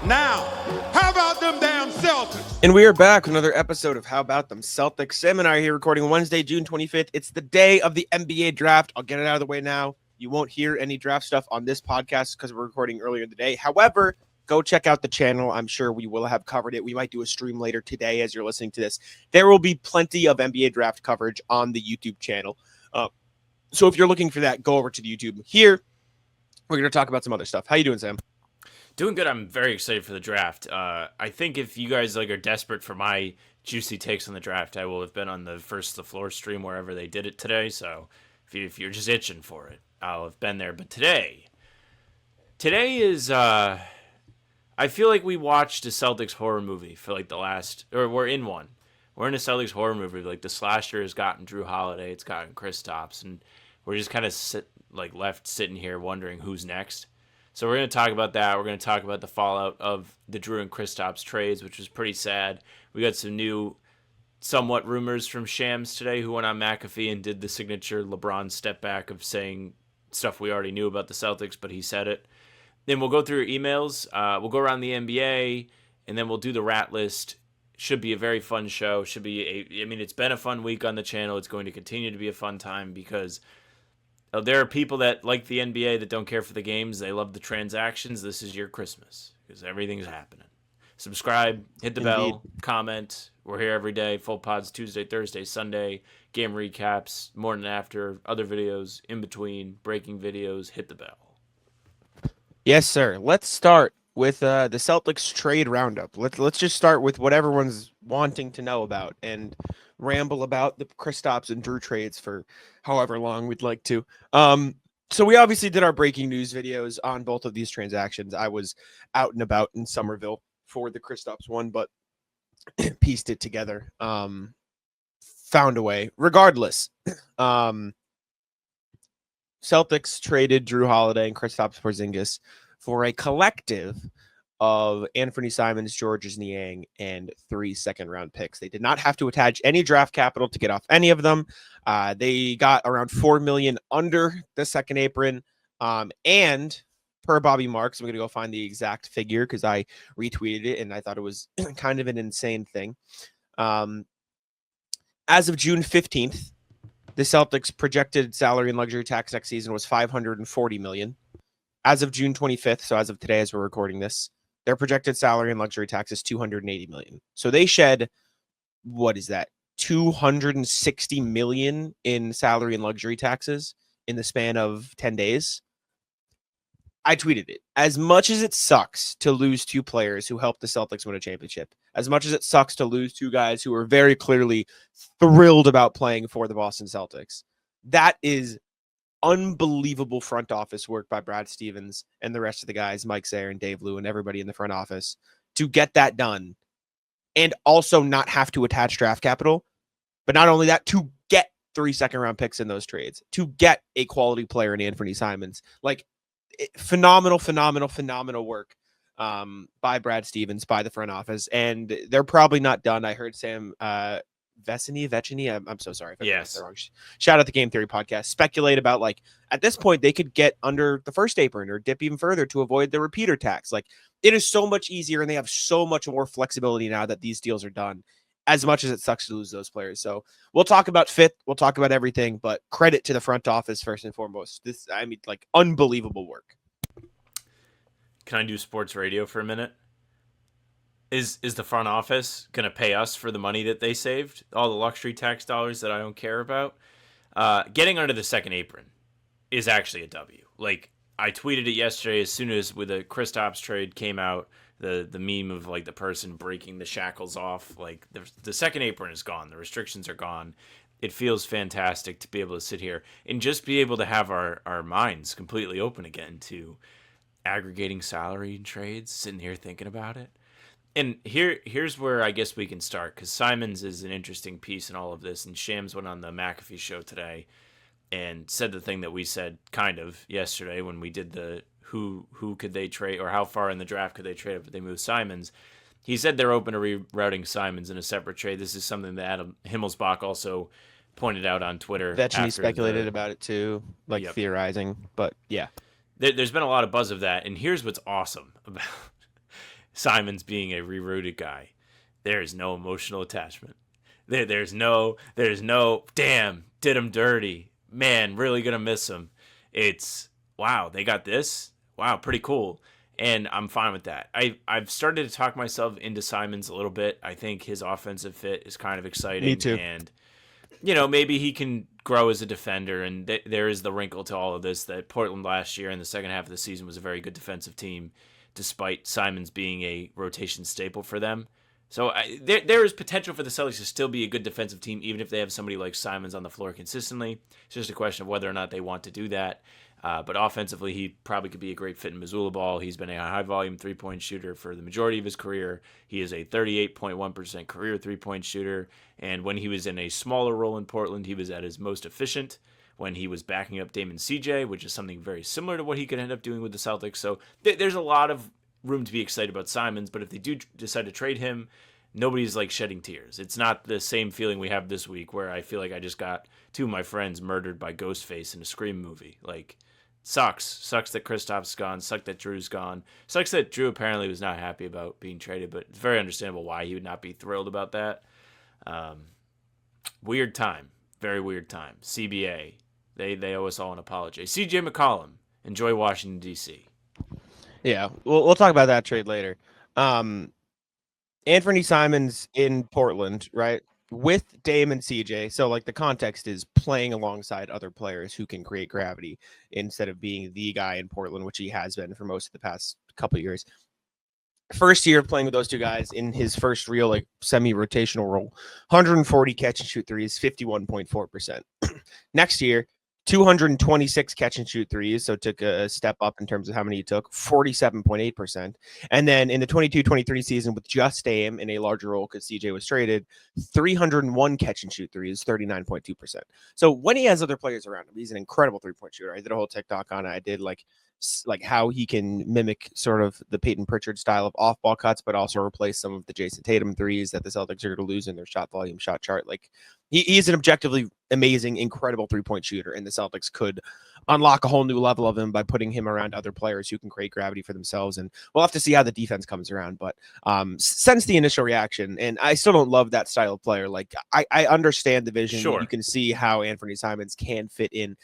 Now, how about them damn Celtics? And we are back with another episode of How About Them Celtics. Sam and I are here recording Wednesday, June 25th. It's the day of the NBA draft. I'll get it out of the way now. You won't hear any draft stuff on this podcast because we're recording earlier in the day. However, go check out the channel. I'm sure we will have covered it. We might do a stream later today as you're listening to this. There will be plenty of NBA draft coverage on the YouTube channel. So if you're looking for that, go over to the YouTube. Here, we're going to talk about some other stuff. How you doing, Sam? Doing good. I'm very excited for the draft. I think if you guys are desperate for my juicy takes on the draft, I will have been on the floor stream wherever they did it today. So if you're just itching for it, I'll have been there. But today is I feel like we watched a Celtics horror movie for we're in one. We're in a Celtics horror movie. Like the slasher has gotten Drew Holiday, it's gotten Kristaps, and we're just kind of left sitting here wondering who's next. So we're going to talk about that. We're going to talk about the fallout of the Drew and Kristaps trades, which was pretty sad. We got some new, somewhat rumors from Shams today, who went on McAfee and did the signature LeBron step back of saying stuff we already knew about the Celtics, but he said it. Then we'll go through your emails. We'll go around the NBA, and then we'll do the rat list. Should be a very fun show. It's been a fun week on the channel. It's going to continue to be a fun time because there are people that like the NBA that don't care for the games. They love the transactions. This is your Christmas because everything's happening. Subscribe, hit the bell, comment. We're here every day. Full pods Tuesday, Thursday, Sunday. Game recaps, morning after, other videos, in between, breaking videos. Hit the bell. Yes, sir. Let's start with the Celtics trade roundup. Let's just start with what everyone's wanting to know about and ramble about the Kristaps and Drew trades for however long we'd like to. So we obviously did our breaking news videos on both of these transactions. I was out and about in Somerville for the Kristaps one, but pieced it together. Found a way. Regardless, Celtics traded Drew Holiday and Kristaps Porzingis for a collective of Anfernee Simons, Georges Niang, and 3 second-round picks. They did not have to attach any draft capital to get off any of them. They got around $4 million under the second apron. And per Bobby Marks, I'm going to go find the exact figure because I retweeted it and I thought it was kind of an insane thing. As of June 15th, the Celtics' projected salary and luxury tax next season was $540 million. As of June 25th, so as of today as we're recording this, their projected salary and luxury tax is $280 million. So they shed, what is that, $260 million in salary and luxury taxes in the span of 10 days. I tweeted it. As much as it sucks to lose two players who helped the Celtics win a championship, as much as it sucks to lose two guys who were very clearly thrilled about playing for the Boston Celtics, that is unbelievable front office work by Brad Stevens and the rest of the guys, Mike Sayer and Dave Lou and everybody in the front office to get that done and also not have to attach draft capital. But not only that, to get 3 second-round picks in those trades, to get a quality player in Anfernee Simons. Phenomenal work by Brad Stevens, by the front office. And they're probably not done. I heard Sam Vecini, I'm so sorry if I pronounced that wrong. Shout out the Game Theory podcast. Speculate about at this point they could get under the first apron or dip even further to avoid the repeater tax. It is so much easier and they have so much more flexibility now that these deals are done. As much as it sucks to lose those players. So we'll talk about fit. We'll talk about everything, but credit to the front office first and foremost. Unbelievable work. Can I do sports radio for a minute? Is the front office going to pay us for the money that they saved? All the luxury tax dollars that I don't care about? Getting under the second apron is actually a W. I tweeted it yesterday as soon as with the Kristaps trade came out, the meme of the person breaking the shackles off. The second apron is gone. The restrictions are gone. It feels fantastic to be able to sit here and just be able to have our minds completely open again to aggregating salary and trades, sitting here thinking about it. And here's where I guess we can start, because Simons is an interesting piece in all of this, and Shams went on the McAfee show today and said the thing that we said kind of yesterday when we did the who could they trade, or how far in the draft could they trade if they move Simons. He said they're open to rerouting Simons in a separate trade. This is something that Adam Himmelsbach also pointed out on Twitter. Vecini speculated about it too, theorizing, but yeah. There's been a lot of buzz of that, and here's what's awesome about Simons being a rerouted guy. There is no emotional attachment. There's no, damn, did him dirty. Man, really going to miss him. It's, wow, they got this? Wow, pretty cool. And I'm fine with that. I've started to talk myself into Simons a little bit. I think his offensive fit is kind of exciting. Me too. And, maybe he can grow as a defender. And there is the wrinkle to all of this that Portland last year in the second half of the season was a very good defensive team, despite Simons being a rotation staple for them. So there is potential for the Celtics to still be a good defensive team, even if they have somebody like Simons on the floor consistently. It's just a question of whether or not they want to do that. But offensively, he probably could be a great fit in Missoula ball. He's been a high-volume three-point shooter for the majority of his career. He is a 38.1% career three-point shooter. And when he was in a smaller role in Portland, he was at his most efficient when he was backing up Damon CJ, which is something very similar to what he could end up doing with the Celtics. So there's a lot of room to be excited about Simons, but if they do decide to trade him, nobody's like shedding tears. It's not the same feeling we have this week where I feel like I just got two of my friends murdered by Ghostface in a Scream movie. Like, sucks that Kristaps gone, sucks that Drew's gone, sucks that Drew apparently was not happy about being traded, but it's very understandable why he would not be thrilled about that. Weird time, very weird time. CBA, they owe us all an apology. CJ McCollum, enjoy Washington D.C. Yeah, we'll talk about that trade later. Anfernee Simons in Portland, right? With Dame and CJ. So like the context is playing alongside other players who can create gravity instead of being the guy in Portland, which he has been for most of the past couple of years. First year of playing with those two guys in his first real like semi-rotational role, 140 catch and shoot threes, 51.4%. Next year, 226 catch and shoot threes, so took a step up in terms of how many he took, 47.8%. And then in the 22-23 season with just Dame in a larger role because CJ was traded, 301 catch and shoot threes, 39.2%. So when he has other players around him, he's an incredible three-point shooter. I did a whole TikTok on it. I did like how he can mimic sort of the Peyton Pritchard style of off-ball cuts, but also replace some of the Jason Tatum threes that the Celtics are going to lose in their shot volume, shot chart. Like he's an objectively amazing, incredible three-point shooter, and the Celtics could unlock a whole new level of him by putting him around other players who can create gravity for themselves. And we'll have to see how the defense comes around. But since the initial reaction, and I still don't love that style of player. Like I understand the vision. Sure. You can see how Anfernee Simons can fit in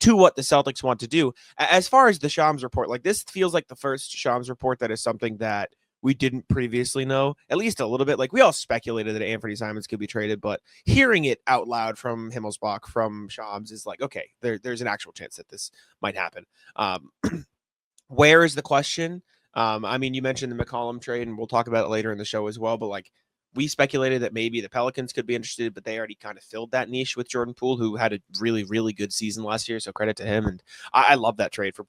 to what the Celtics want to do. As far as the Shams report, like this feels like the first Shams report that is something that we didn't previously know, at least a little bit. Like we all speculated that Anfernee Simons could be traded, but hearing it out loud from Himmelsbach, from Shams is like, okay, there's an actual chance that this might happen. Where is the question? I mean, you mentioned the McCollum trade, and we'll talk about it later in the show as well, but like, we speculated that maybe the Pelicans could be interested, but they already kind of filled that niche with Jordan Poole, who had a really, really good season last year. So credit to him. And I love that trade for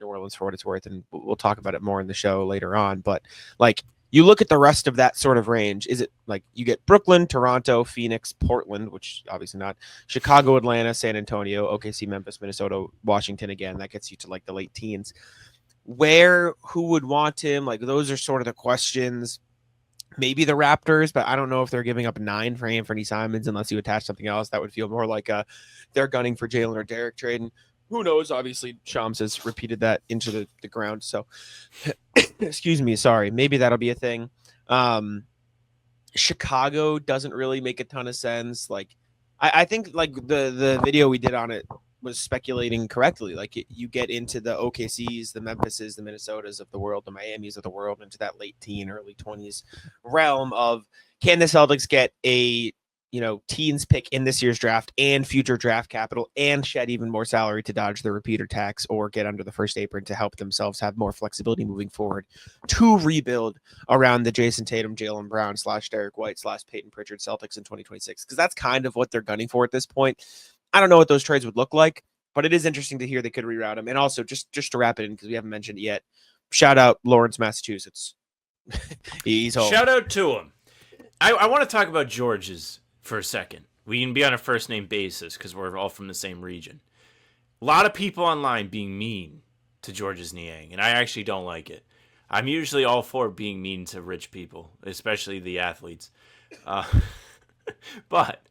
New Orleans for what it's worth. And we'll talk about it more in the show later on. But like you look at the rest of that sort of range, is it like you get Brooklyn, Toronto, Phoenix, Portland, which obviously not, Chicago, Atlanta, San Antonio, OKC, Memphis, Minnesota, Washington again. That gets you to like the late teens. Who would want him? Like those are sort of the questions. Maybe the Raptors, but I don't know if they're giving up 9 for Anfernee Simons unless you attach something else. That would feel more like they're gunning for Jalen or Derek trade. And who knows? Obviously, Shams has repeated that into the ground. So, excuse me. Sorry. Maybe that'll be a thing. Chicago doesn't really make a ton of sense. Like, I think like the video we did on it was speculating correctly. Like you get into the OKCs, the Memphises, the Minnesotas of the world, the Miamis of the world, into that late teen, early 20s realm of can the Celtics get a teens pick in this year's draft and future draft capital and shed even more salary to dodge the repeater tax or get under the first apron to help themselves have more flexibility moving forward to rebuild around the Jason Tatum, Jaylen Brown / Derek White / Peyton Pritchard Celtics in 2026, because that's kind of what they're gunning for at this point. I don't know what those trades would look like, but it is interesting to hear they could reroute them. And also, just to wrap it in, because we haven't mentioned it yet, shout out Lawrence, Massachusetts. He's home. Shout out to him. I want to talk about George's for a second. We can be on a first name basis because we're all from the same region. A lot of people online being mean to George's Niang, and I actually don't like it. I'm usually all for being mean to rich people, especially the athletes. But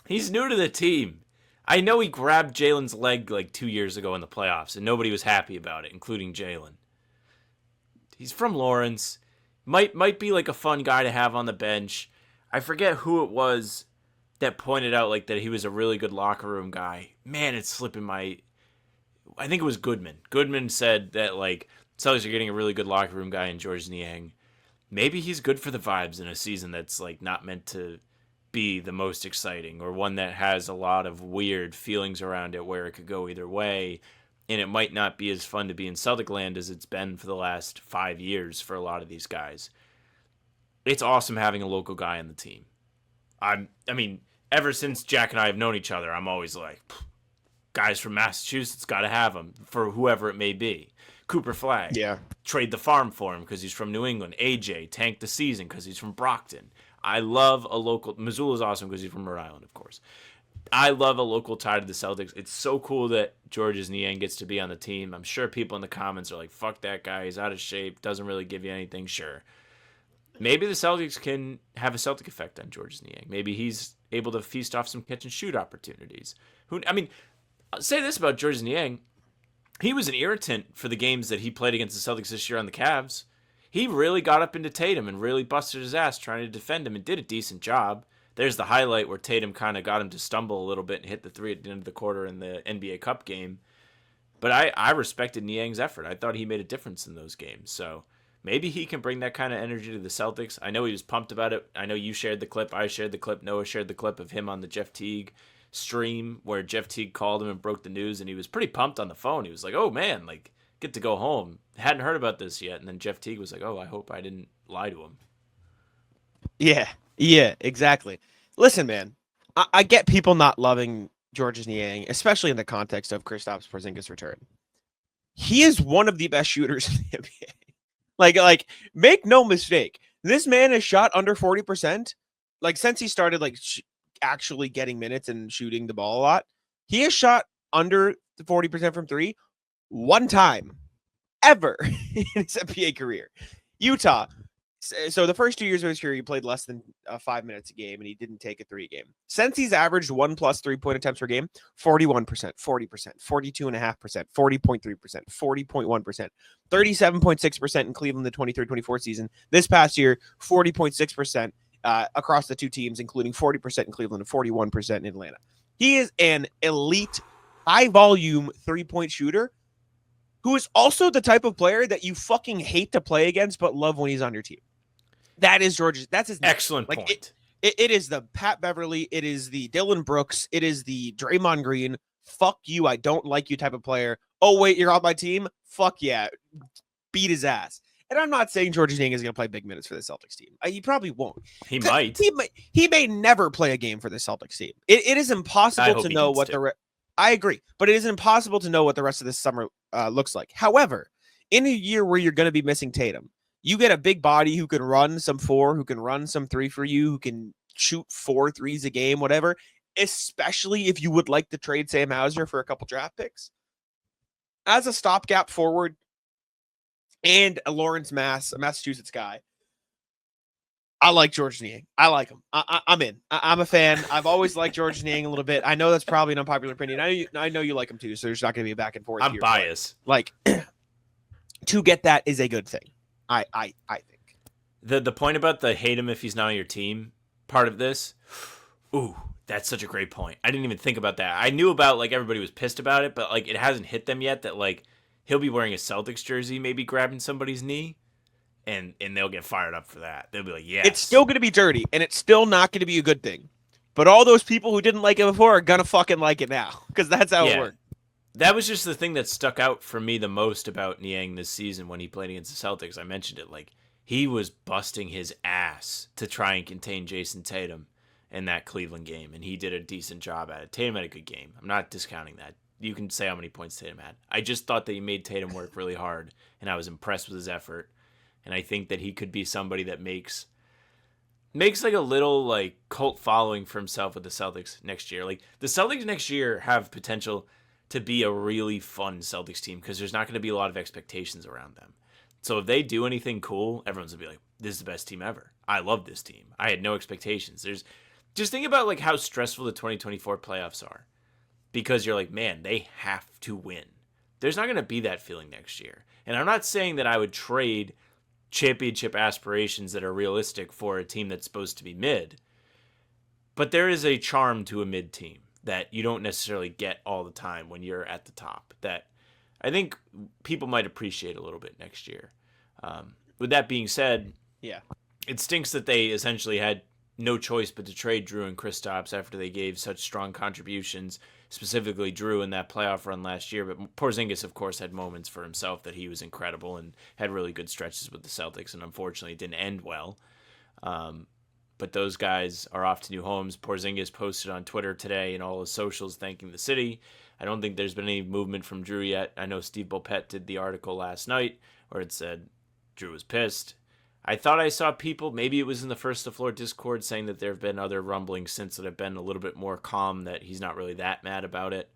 he's new to the team. I know he grabbed Jalen's leg like 2 years ago in the playoffs, and nobody was happy about it, including Jalen. He's from Lawrence. Might be like a fun guy to have on the bench. I forget who it was that pointed out like that he was a really good locker room guy. Man, it's slipping my. I think it was Goodman. Goodman said that like Celtics are getting a really good locker room guy in Georges Niang. Maybe he's good for the vibes in a season that's like not meant to be the most exciting, or one that has a lot of weird feelings around it where it could go either way, and it might not be as fun to be in Celtic land as it's been for the last 5 years for a lot of these guys. It's awesome having a local guy on the team. I mean, ever since Jack and I have known each other, I'm always like, guys from Massachusetts, got to have them for whoever it may be. Cooper Flagg, Yeah. trade the farm for him because he's from New England. AJ, tank the season because he's from Brockton. I love a local. Missoula's awesome because he's from Rhode Island, of course. I love a local tie to the Celtics. It's so cool that Georges Niang gets to be on the team. I'm sure people in the comments are like, fuck that guy. He's out of shape. Doesn't really give you anything. Sure. Maybe the Celtics can have a Celtic effect on Georges Niang. Maybe he's able to feast off some catch and shoot opportunities. I'll say this about Georges Niang. He was an irritant for the games that he played against the Celtics this year on the Cavs. He really got up into Tatum and really busted his ass trying to defend him and did a decent job. There's the highlight where Tatum kind of got him to stumble a little bit and hit the three at the end of the quarter in the NBA Cup game. But I respected Niang's effort. I thought he made a difference in those games. So maybe he can bring that kind of energy to the Celtics. I know he was pumped about it. I know you shared the clip. I shared the clip. Noah shared the clip of him on the Jeff Teague stream where Jeff Teague called him and broke the news, and he was pretty pumped on the phone. He was like, oh, man, like, get to go home. Hadn't heard about this yet. And then Jeff Teague was like, oh, I hope I didn't lie to him. Yeah, exactly. Listen, man, I get people not loving Georges Niang, especially in the context of Kristaps Porzingis' return. He is one of the best shooters in the NBA. Like, make no mistake. This man has shot under 40%. Like, since he started, like, actually getting minutes and shooting the ball a lot, he has shot under the 40% from three one time ever in his NBA career. Utah. So the first 2 years of his career, he played less than 5 minutes a game, and he didn't take a 3 game. Since he's averaged 1+ 3-point attempts per game, 41%, 40%, 42.5%, 40.3%, 40.1%, 37.6% in Cleveland the 23-24 season. This past year, 40.6% across the two teams, including 40% in Cleveland and 41% in Atlanta. He is an elite, high-volume 3-point shooter who is also the type of player that you fucking hate to play against but love when he's on your team. That is George's. That's his excellent point. It is the Pat Beverly. It is the Dylan Brooks. It is the Draymond Green. Fuck you. I don't like you type of player. Oh, wait, you're on my team? Fuck yeah. Beat his ass. And I'm not saying Georges Niang is going to play big minutes for the Celtics team. He probably won't. He might. He may never play a game for the Celtics team. It is impossible to know what I agree, but it is impossible to know what the rest of this summer looks like. However, in a year where you're going to be missing Tatum, you get a big body who can run some 4, who can run some 3 for you, who can shoot 4 threes a game, whatever, especially if you would like to trade Sam Hauser for a couple draft picks. As a stopgap forward and a Massachusetts guy, I like Georges Niang. I like him. I'm in. I'm a fan. I've always liked Georges Niang a little bit. I know that's probably an unpopular opinion. I know you like him too, so there's not going to be a back and forth. I'm biased. Like, to get that is a good thing. I think. The point about the hate him if he's not on your team part of this, ooh, that's such a great point. I didn't even think about that. I knew about, like, everybody was pissed about it, but, like, it hasn't hit them yet that, like, he'll be wearing a Celtics jersey, maybe grabbing somebody's knee. And they'll get fired up for that. They'll be like, yes. It's still going to be dirty, and it's still not going to be a good thing. But all those people who didn't like it before are going to fucking like it now, because that's how it worked. That was just the thing that stuck out for me the most about Niang this season when he played against the Celtics. I mentioned it. Like, he was busting his ass to try and contain Jason Tatum in that Cleveland game, and he did a decent job at it. Tatum had a good game. I'm not discounting that. You can say how many points Tatum had. I just thought that he made Tatum work really hard, and I was impressed with his effort. And I think that he could be somebody that makes like a little like cult following for himself with the Celtics next year. Like, the Celtics next year have potential to be a really fun Celtics team because there's not going to be a lot of expectations around them. So if they do anything cool, everyone's going to be like, this is the best team ever. I love this team. I had no expectations. Just think about like how stressful the 2024 playoffs are because you're like, man, they have to win. There's not going to be that feeling next year. And I'm not saying that I would trade championship aspirations that are realistic for a team that's supposed to be mid. But there is a charm to a mid team that you don't necessarily get all the time when you're at the top that I think people might appreciate a little bit next year. With that being said, yeah, it stinks that they essentially had no choice but to trade Drew and Kristaps after they gave such strong contributions, specifically Drew in that playoff run last year. But Porzingis, of course, had moments for himself that he was incredible and had really good stretches with the Celtics, and unfortunately it didn't end well. But those guys are off to new homes. Porzingis posted on Twitter today and all his socials thanking the city. I don't think there's been any movement from Drew yet. I know Steve Bulpett did the article last night where it said Drew was pissed. I thought I saw people, maybe it was in the First to Floor Discord, saying that there have been other rumblings since that have been a little bit more calm, that he's not really that mad about it.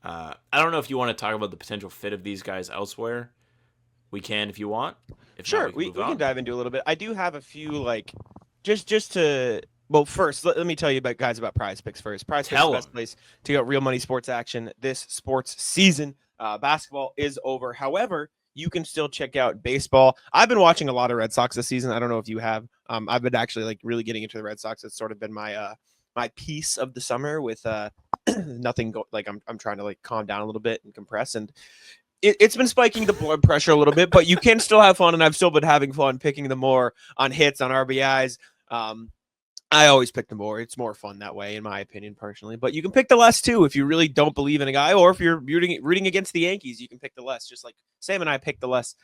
I don't know if you want to talk about the potential fit of these guys elsewhere. We can if you want. If sure, not, we can dive into a little bit. I do have a few, just to, well, first, let me tell you about PrizePicks first. PrizePicks is the best place to get real money sports action this sports season. Basketball is over. However, you can still check out baseball. I've been watching a lot of Red Sox this season. I don't know if you have. I've been actually really getting into the Red Sox. It's sort of been my piece of the summer with nothing. I'm trying to calm down a little bit and compress, and it's been spiking the blood pressure a little bit, but you can still have fun, and I've still been having fun picking them more on hits, on RBIs. I always pick the more. It's more fun that way, in my opinion, personally. But you can pick the less, too, if you really don't believe in a guy, or if you're rooting against the Yankees, you can pick the less, just like Sam and I pick the less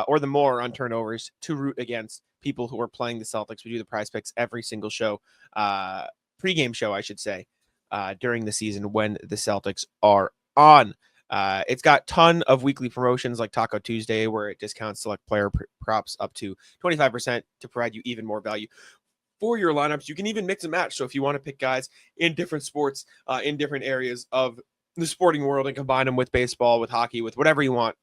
or the more on turnovers to root against people who are playing the Celtics. We do the PrizePicks every single show, pregame show, I should say, during the season when the Celtics are on. It's got a ton of weekly promotions like Taco Tuesday, where it discounts select player props up to 25% to provide you even more value for your lineups. You can even mix and match. So if you want to pick guys in different sports, in different areas of the sporting world, and combine them with baseball, with hockey, with whatever you want,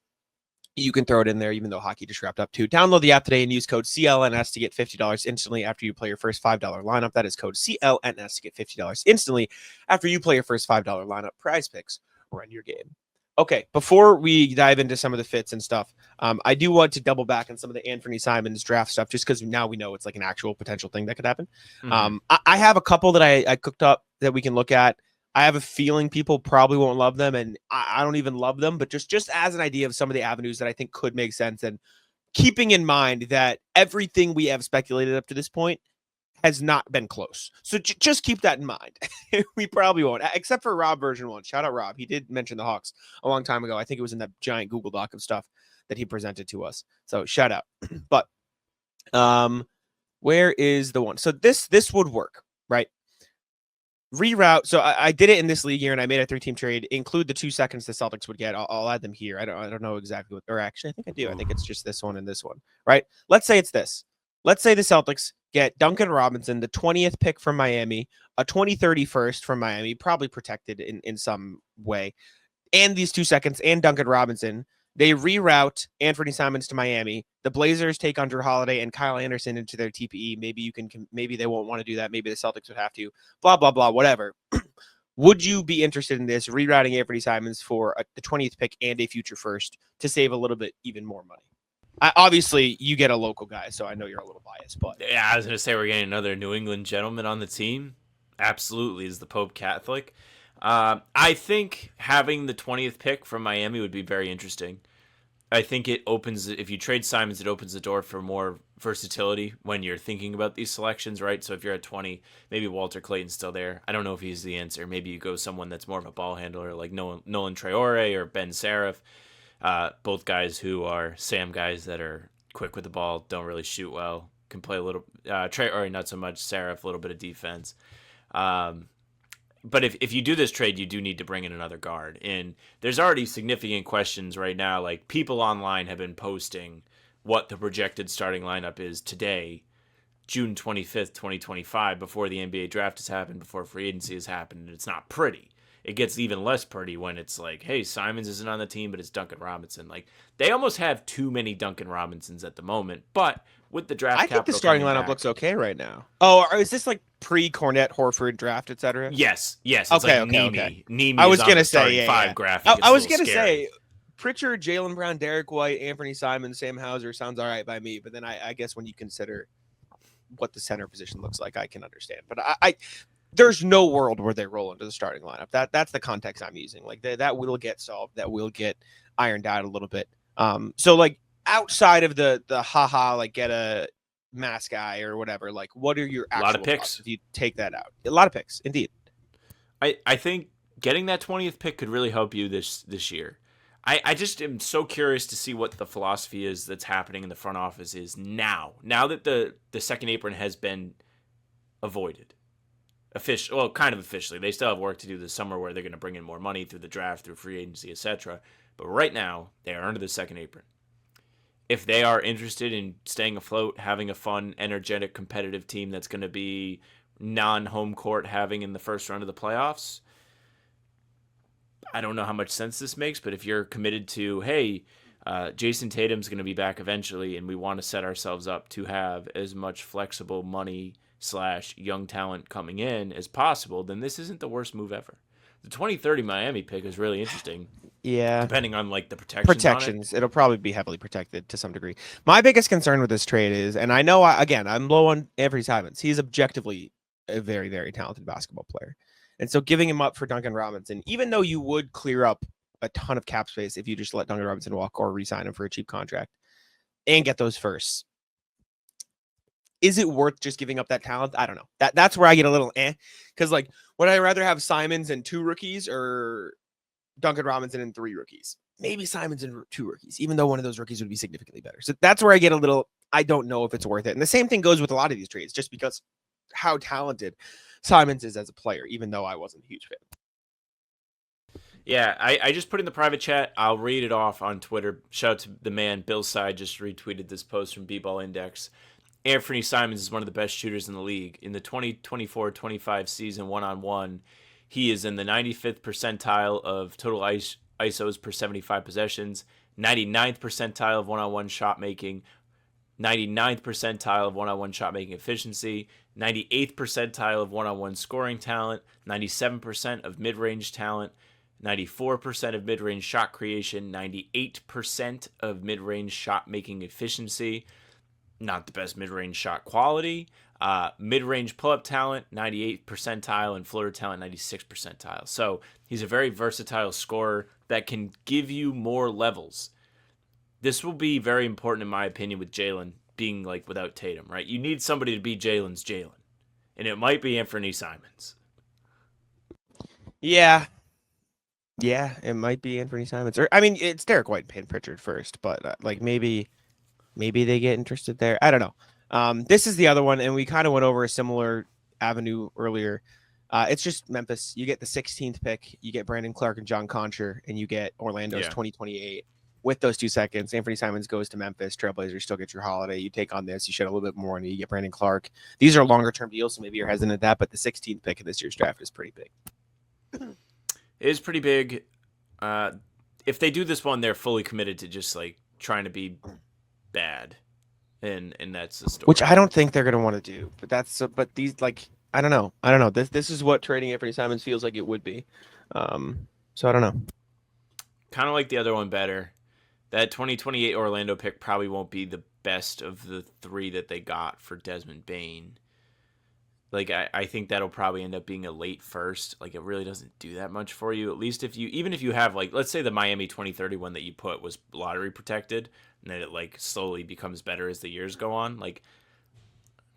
you can throw it in there, even though hockey just wrapped up too. Download the app today and use code CLNS to get $50 instantly after you play your first $5 lineup. That is code CLNS to get $50 instantly after you play your first $5 lineup. PrizePicks, run your game. Okay, before we dive into some of the fits and stuff, I do want to double back on some of the Anfernee Simons draft stuff, just because now we know it's like an actual potential thing that could happen. Mm-hmm. I have a couple that I cooked up that we can look at. I have a feeling people probably won't love them, and I don't even love them, but just as an idea of some of the avenues that I think could make sense, and keeping in mind that everything we have speculated up to this point has not been close. So just keep that in mind. We probably won't, except for Rob version 1. Shout out Rob. He did mention the Hawks a long time ago. I think it was in that giant Google Doc of stuff that he presented to us. So shout out. But where is the one? So this would work, right? Reroute. So I did it in this league here, and I made a 3-team trade. Include the 2 seconds the Celtics would get. I'll add them here. I don't know exactly what, or actually I think I do. I think it's just this one and this one, right? Let's say it's this. Let's say the Celtics get Duncan Robinson, the 20th pick from Miami, a 2031st from Miami, probably protected in some way, and these 2 seconds and Duncan Robinson. They reroute Anfernee Simons to Miami. The Blazers take on Drew Holiday and Kyle Anderson into their TPE. Maybe they won't want to do that. Maybe the Celtics would have to. Blah, blah, blah, whatever. Would you be interested in this, rerouting Anfernee Simons for the 20th pick and a future first to save a little bit even more money? Obviously, you get a local guy, so I know you're a little biased. But yeah, I was going to say we're getting another New England gentleman on the team. Absolutely, is the Pope Catholic. I think having the 20th pick from Miami would be very interesting. I think it opens, if you trade Simons, it opens the door for more versatility when you're thinking about these selections, right? So if you're at 20, maybe Walter Clayton's still there. I don't know if he's the answer. Maybe you go someone that's more of a ball handler like Nolan Traore or Ben Seraph. Both guys who are Sam guys that are quick with the ball, don't really shoot well, can play a little, Traore not so much, Seraph, a little bit of defense. But if you do this trade, you do need to bring in another guard. And there's already significant questions right now. Like, people online have been posting what the projected starting lineup is today, June 25th, 2025, before the NBA draft has happened, before free agency has happened. And it's not pretty. It gets even less pretty when it's like, hey, Simons isn't on the team, but it's Duncan Robinson. Like, they almost have too many Duncan Robinsons at the moment. But with the draft, I think the starting lineup looks okay right now. Oh, is this like pre-Cornette, Horford draft, etc.? Yes. It's okay, like okay. Nimi I was gonna say five graphic. I was gonna say Pritchard, Jaylen Brown, Derek White, Anfernee Simons, Sam Hauser sounds all right by me. But then I guess when you consider what the center position looks like, I can understand. But I there's no world where they roll into the starting lineup. That's the context I'm using. Like that will get solved. That will get ironed out a little bit. So like outside of the haha, like get a mass guy or whatever, like what are your actual lot of picks if you take that out? A lot of picks, indeed. I think getting that 20th pick could really help you this year. I just am so curious to see what the philosophy is that's happening in the front office is now that the second apron has been avoided. Kind of officially. They still have work to do this summer where they're going to bring in more money through the draft, through free agency, etc. But right now, they are under the second apron. If they are interested in staying afloat, having a fun, energetic, competitive team that's going to be non-home court having in the first round of the playoffs, I don't know how much sense this makes, but if you're committed to, hey, Jason Tatum's going to be back eventually, and we want to set ourselves up to have as much flexible money / young talent coming in as possible, then this isn't the worst move ever. The 2030 Miami pick is really interesting. Yeah. Depending on like the protections. It'll probably be heavily protected to some degree. My biggest concern with this trade is, and I know, I'm low on Anfernee Simons. He's objectively a very, very talented basketball player. And so giving him up for Duncan Robinson, even though you would clear up a ton of cap space if you just let Duncan Robinson walk or re-sign him for a cheap contract and get those firsts, is it worth just giving up that talent? I don't know. That's where I get a little because like, would I rather have Simons and 2 rookies or Duncan Robinson and 3 rookies? Maybe Simons and 2 rookies, even though one of those rookies would be significantly better. So that's where I get a little, I don't know if it's worth it. And the same thing goes with a lot of these trades, just because how talented Simons is as a player, even though I wasn't a huge fan. Yeah, I just put in the private chat. I'll read it off on Twitter. Shout out to the man, Bill Side, just retweeted this post from B-Ball Index. Anfernee Simons is one of the best shooters in the league. In the 2024-25 season one-on-one, he is in the 95th percentile of total ISOs per 75 possessions, 99th percentile of one-on-one shot making, 99th percentile of one-on-one shot making efficiency, 98th percentile of one-on-one scoring talent, 97% of mid-range talent, 94% of mid-range shot creation, 98% of mid-range shot making efficiency. Not the best mid-range shot quality. Mid-range pull-up talent, 98th percentile, and floater talent, 96th percentile. So he's a very versatile scorer that can give you more levels. This will be very important, in my opinion, with Jalen being like without Tatum, right? You need somebody to be Jalen's Jalen. And it might be Anfernee Simons. Yeah, it might be Anfernee Simons. Or I mean, it's Derek White and Pritchard first, but like maybe they get interested there. I don't know. This is the other one, and we kind of went over a similar avenue earlier. It's just Memphis. You get the 16th pick. You get Brandon Clark and John Concher, and you get Orlando's 2028. With those 2 seconds, Anfernee Simons goes to Memphis. Trailblazers still get your Holiday. You take on this. You shed a little bit more money. You get Brandon Clark. These are longer-term deals, so maybe you're hesitant at that, but the 16th pick of this year's draft is pretty big. It is pretty big. If they do this one, they're fully committed to just like trying to be bad, and that's the story. Which I don't think they're going to want to do. But these, like, I don't know. This is what trading Anfernee Simons feels like it would be. So I don't know. Kind of like the other one better. That 2028 Orlando pick probably won't be the best of the 3 that they got for Desmond Bane. Like, I think that'll probably end up being a late first. Like, it really doesn't do that much for you. At least even if you have, like, let's say the Miami 2030 one that you put was lottery protected, and then it, like, slowly becomes better as the years go on. Like,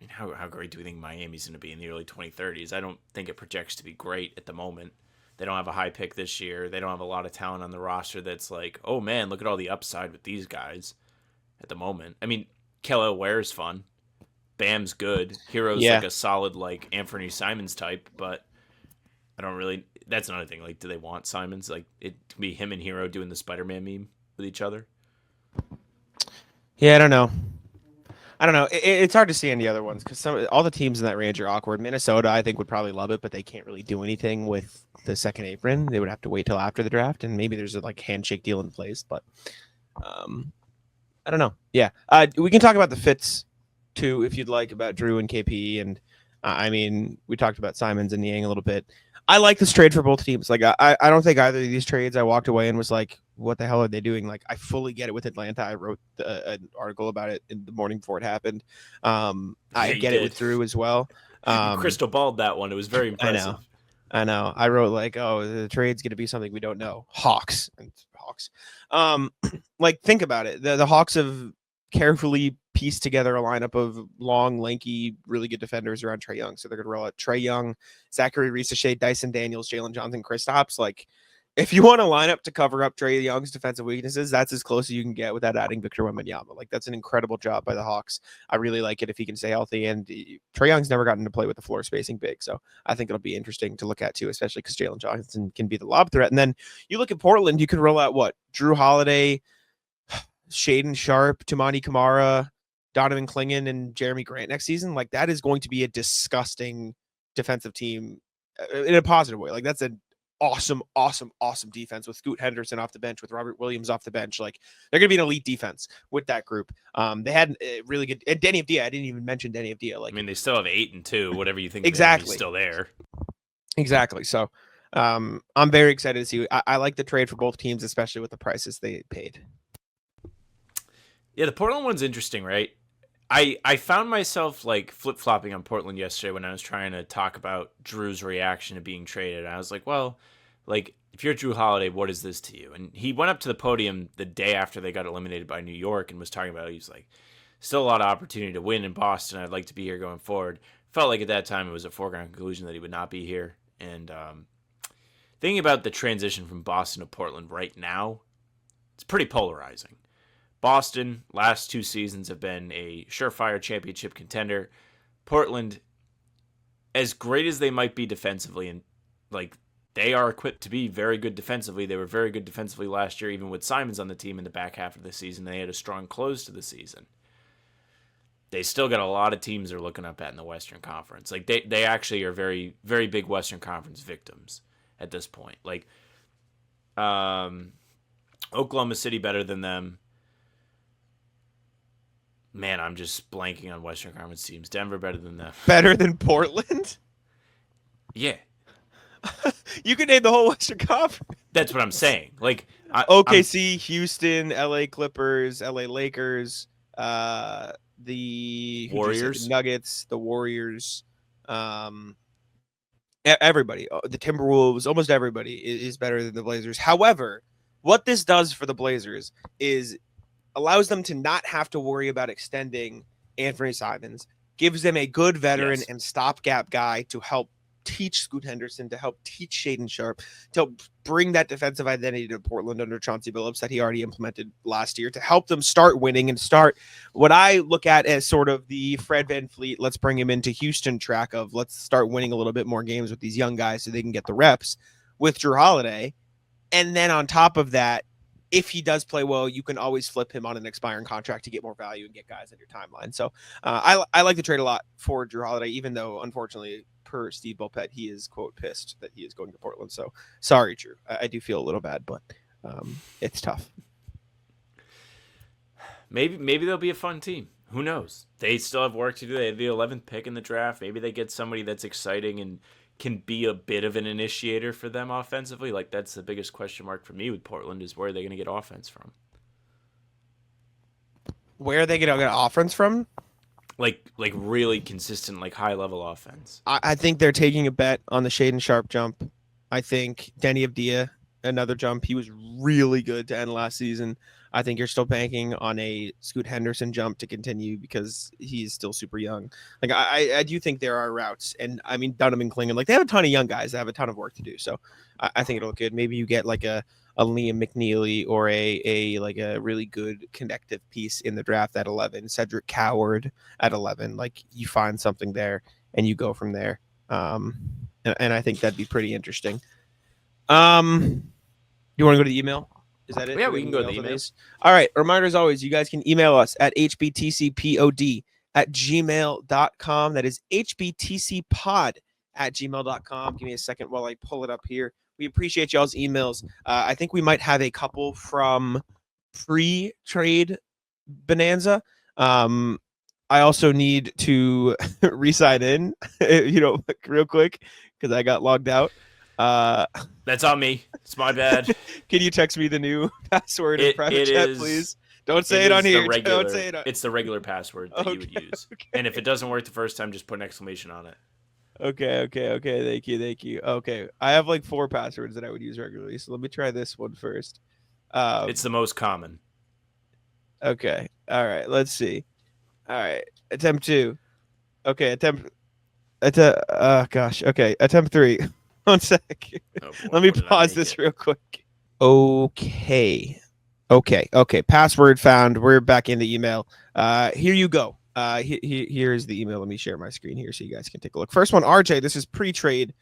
I mean, how great do we think Miami's going to be in the early 2030s? I don't think it projects to be great at the moment. They don't have a high pick this year. They don't have a lot of talent on the roster that's like, oh, man, look at all the upside with these guys at the moment. I mean, Kelly Ware's fun. Bam's good. Hero's like a solid like Anfernee Simons type, but I don't really. That's another thing. Like, do they want Simons? Like, it can be him and Hero doing the Spider-Man meme with each other. Yeah, I don't know. It's hard to see any other ones because all the teams in that range are awkward. Minnesota, I think, would probably love it, but they can't really do anything with the second apron. They would have to wait till after the draft, and maybe there's a like handshake deal in place. But I don't know. Yeah, we can talk about the fits too if you'd like about Drew and KP, and I mean we talked about Simons and Niang a little bit. I like this trade for both teams. Like I don't think either of these trades I walked away and was like, what the hell are they doing? Like, I fully get it with Atlanta. I wrote an article about it in the morning before it happened. I get it with Drew as well. You crystal balled that one. It was very impressive. I know. I wrote like, oh, the trade's going to be something we don't know. Hawks. Like, think about it. The Hawks have carefully pieced together a lineup of long, lanky, really good defenders around Trae Young. So they're going to roll out Trae Young, Zachary Risache, Dyson Daniels, Jalen Johnson, Kristaps. Like, if you want a lineup to cover up Trae Young's defensive weaknesses, that's as close as you can get without adding Victor Wembanyama. Like, that's an incredible job by the Hawks. I really like it if he can stay healthy. And Trae Young's never gotten to play with the floor spacing big, so I think it'll be interesting to look at too, especially because Jalen Johnson can be the lob threat. And then you look at Portland, you could roll out what? Drew Holiday, Shaedon Sharpe, Tumani Kamara, Donovan Clingan, and Jeremy Grant next season. Like, that is going to be a disgusting defensive team in a positive way. Like, that's an awesome defense with Scoot Henderson off the bench, with Robert Williams off the bench. Like, they're going to be an elite defense with that group. They had a really good, and Denny Avdia. I didn't even mention Denny Avdia. Like, I mean, they still have 8 and 2, whatever you think. Exactly. He's still there. Exactly. So I'm very excited to see. I like the trade for both teams, especially with the prices they paid. Yeah, the Portland one's interesting, right? I found myself like flip-flopping on Portland yesterday when I was trying to talk about Drew's reaction to being traded. I was like, well, like, if you're Drew Holiday, what is this to you? And he went up to the podium the day after they got eliminated by New York and was talking about it. He was like, still a lot of opportunity to win in Boston. I'd like to be here going forward. Felt like at that time it was a foregone conclusion that he would not be here. And thinking about the transition from Boston to Portland right now, it's pretty polarizing. Boston, last 2 seasons, have been a surefire championship contender. Portland, as great as they might be defensively, and like, they are equipped to be very good defensively. They were very good defensively last year, even with Simons on the team in the back half of the season. They had a strong close to the season. They still got a lot of teams they're looking up at in the Western Conference. Like, they actually are very, very big Western Conference victims at this point. Like, Oklahoma City better than them. Man, I'm just blanking on Western Conference teams. Denver better than them. Better than Portland? Yeah. You can name the whole Western Conference. That's what I'm saying. Like, OKC, Houston, LA Clippers, LA Lakers, the Warriors, Nuggets, the Warriors, everybody, the Timberwolves, almost everybody is better than the Blazers. However, what this does for the Blazers is allows them to not have to worry about extending Anfernee Simons, gives them a good veteran and stopgap guy to help teach Scoot Henderson, to help teach Shaedon Sharpe, to help bring that defensive identity to Portland under Chauncey Billups that he already implemented last year, to help them start winning and start what I look at as sort of the Fred VanVleet, let's bring him into Houston track of let's start winning a little bit more games with these young guys so they can get the reps with Drew Holiday. And then on top of that, if he does play well, you can always flip him on an expiring contract to get more value and get guys on your timeline. So I like the trade a lot for Drew Holiday, even though, unfortunately, per Steve Bulpett, he is, quote, pissed that he is going to Portland. So sorry, Drew. I do feel a little bad, but it's tough. Maybe they'll be a fun team. Who knows? They still have work to do. They have the 11th pick in the draft. Maybe they get somebody that's exciting and can be a bit of an initiator for them offensively. Like, that's the biggest question mark for me with Portland is where are they going to get offense from? Where are they going to get offense from? Like really consistent, like high-level offense. I think they're taking a bet on the Shaedon Sharpe jump. I think Denny Avdia, another jump. He was really good to end last season. I think you're still banking on a Scoot Henderson jump to continue because he's still super young. Like, I do think there are routes. And, I mean, Dunham and Klingon, like, they have a ton of young guys that have a ton of work to do. So I think it'll look good. Maybe you get, like, a Liam McNeely or a really good connective piece in the draft at 11. Cedric Coward at 11. Like, you find something there and you go from there. And I think that'd be pretty interesting. You want to go to the email? Is that it? Yeah, we can go to the emails. All right. Reminder as always, you guys can email us at hbtcpod@gmail.com. That is hbtcpod@gmail.com. Give me a second while I pull it up here. We appreciate y'all's emails. I think we might have a couple from pre-trade Bonanza. I also need to re-sign in, real quick because I got logged out. That's on me. It's my bad. Can you text me the new password in private chat, please? Don't say it on here. Don't say it on. It's the regular password that you would use. Okay. And if it doesn't work the first time, just put an exclamation on it. Okay. Thank you. Okay, I have like 4 passwords that I would use regularly, so let me try this one first. It's the most common. Okay. All right. Let's see. All right. Attempt 2. Okay. Gosh. Okay. Attempt 3. 1 sec. Oh, boy, let me pause this real quick. Okay. Password found. We're back in the email. Here you go. Here's the email. Let me share my screen here so you guys can take a look. First one, RJ. This is pre-trade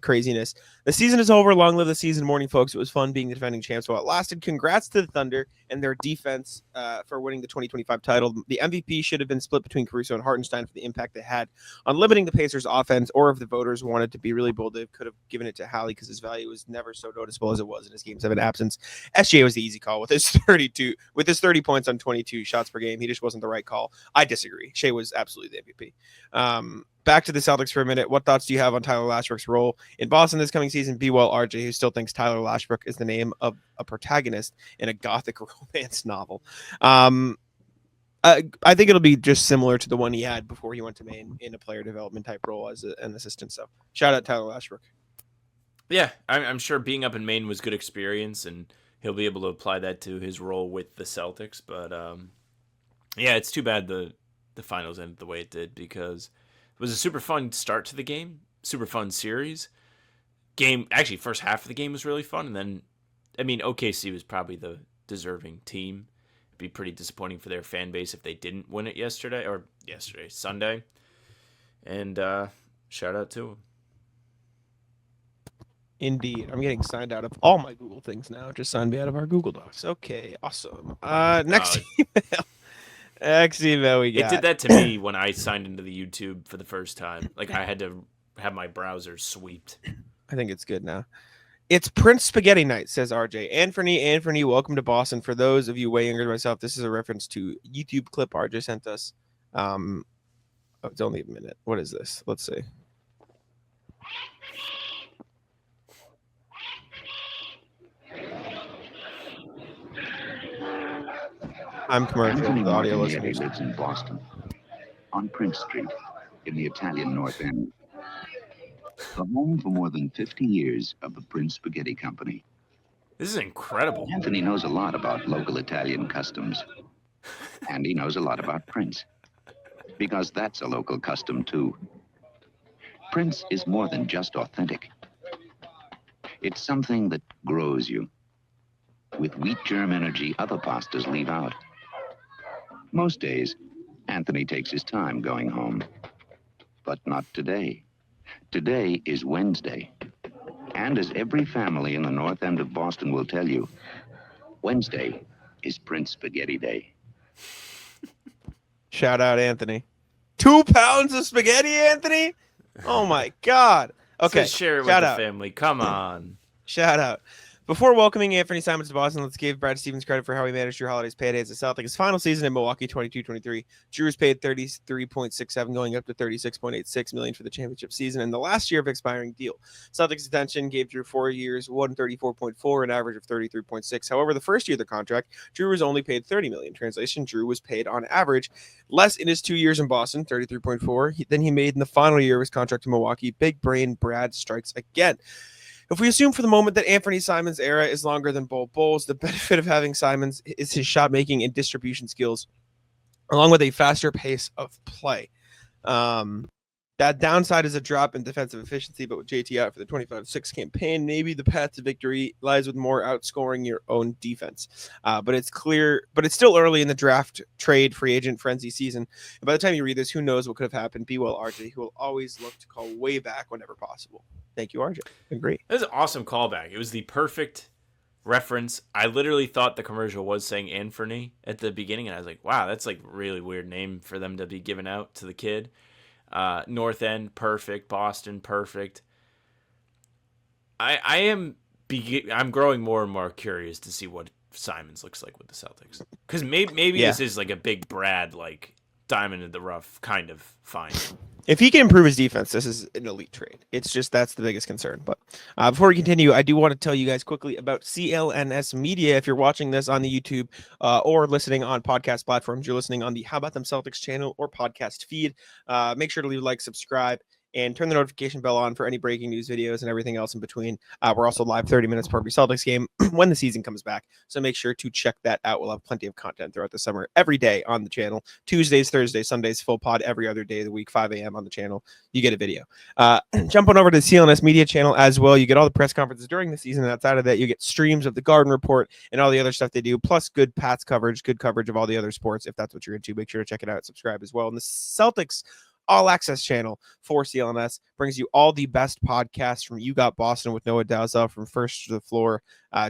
craziness. The season is over. Long live the season. Morning, folks. It was fun being the defending champs while it lasted. Congrats to the Thunder and their defense for winning the 2025 title. The MVP should have been split between Caruso and Hartenstein for the impact they had on limiting the Pacers' offense, or if the voters wanted to be really bold, they could have given it to Hallie because his value was never so noticeable as it was in his Game 7 absence. SGA was the easy call with his 30 points on 22 shots per game. He just wasn't the right call. I disagree. Shea was absolutely the MVP. Back to the Celtics for a minute. What thoughts do you have on Tyler Lashbrook's role in Boston this coming season? Be well, RJ, who still thinks Tyler Lashbrook is the name of a protagonist in a gothic romance novel. I think it'll be just similar to the one he had before he went to Maine in a player development type role as an assistant. So shout out Tyler Lashbrook. Yeah, I'm sure being up in Maine was good experience, and he'll be able to apply that to his role with the Celtics. But yeah, it's too bad the finals ended the way it did, because it was a super fun start to the game, super fun series. Actually, first half of the game was really fun, and then, I mean, OKC was probably the deserving team. It'd be pretty disappointing for their fan base if they didn't win it Sunday. And shout out to them. Indeed. I'm getting signed out of all my Google things now. Just signed me out of our Google Docs. Okay, awesome. Next email. Next email we got. It did that to me when I signed into the YouTube for the first time. Like, I had to have my browser swept. I think it's good now. It's Prince Spaghetti Night, says RJ. Anfernee, welcome to Boston. For those of you way younger than myself, this is a reference to YouTube clip RJ sent us. It's only a minute. What is this? Let's see. I'm commercial. The audio listeners. Lives in Boston, on Prince Street, in the Italian North End. The home for more than 50 years of the Prince Spaghetti Company. This is incredible. Anthony knows a lot about local Italian customs. And he knows a lot about Prince. Because that's a local custom, too. Prince is more than just authentic. It's something that grows you. With wheat germ energy other pastas leave out. Most days, Anthony takes his time going home. But not today. Today is Wednesday. And as every family in the North End of Boston will tell you, Wednesday is Prince Spaghetti Day. Shout out, Anthony. 2 pounds of spaghetti, Anthony? Oh, my God. Okay. So share it with the family. Come on. Shout out. Before welcoming Anfernee Simons to Boston, let's give Brad Stevens credit for how he managed your holidays payday as a Celtic. His final season in Milwaukee, 22-23. Drew was paid $33.67, going up to $36.86 million for the championship season and the last year of expiring deal. Celtics' attention gave Drew 4 years, $134.4, an average of $33.6. However, the first year of the contract, Drew was only paid $30 million. Translation: Drew was paid on average less in his 2 years in Boston, $33.4, than he made in the final year of his contract in Milwaukee. Big brain Brad strikes again. If we assume for the moment that Anfernee Simons' era is longer than Bol Bol's, the benefit of having Simons is his shot making and distribution skills, along with a faster pace of play. That downside is a drop in defensive efficiency, but with JT out for the 25-6 campaign, maybe the path to victory lies with more outscoring your own defense. But it's still early in the draft, trade, free agent frenzy season. And by the time you read this, who knows what could have happened? Be well, RJ, who will always look to call way back whenever possible. Thank you, RJ. Agree. That was an awesome callback. It was the perfect reference. I literally thought the commercial was saying Anfernee at the beginning, and I was like, wow, that's like a really weird name for them to be giving out to the kid. North End, perfect. Boston, perfect. I'm growing more and more curious to see what Simons looks like with the Celtics, because maybe this is like a big Brad like diamond in the rough kind of find. If he can improve his defense, this is an elite trade. It's just that's the biggest concern. But before we continue, I do want to tell you guys quickly about CLNS Media. If you're watching this on the YouTube or listening on podcast platforms, you're listening on the How About Them Celtics channel or podcast feed. Make sure to leave a like, subscribe, and turn the notification bell on for any breaking news videos and everything else in between. We're also live 30 minutes per every Celtics game when the season comes back. So make sure to check that out. We'll have plenty of content throughout the summer every day on the channel. Tuesdays, Thursdays, Sundays, full pod every other day of the week, 5 a.m. on the channel. You get a video. Jump on over to the CLNS Media channel as well. You get all the press conferences during the season. And outside of that, you get streams of the Garden Report and all the other stuff they do, plus good Pats coverage, good coverage of all the other sports. If that's what you're into, make sure to check it out. Subscribe as well. And the Celtics All Access channel for CLNS brings you all the best podcasts from You Got Boston with Noah Dalzell, from First to the Floor,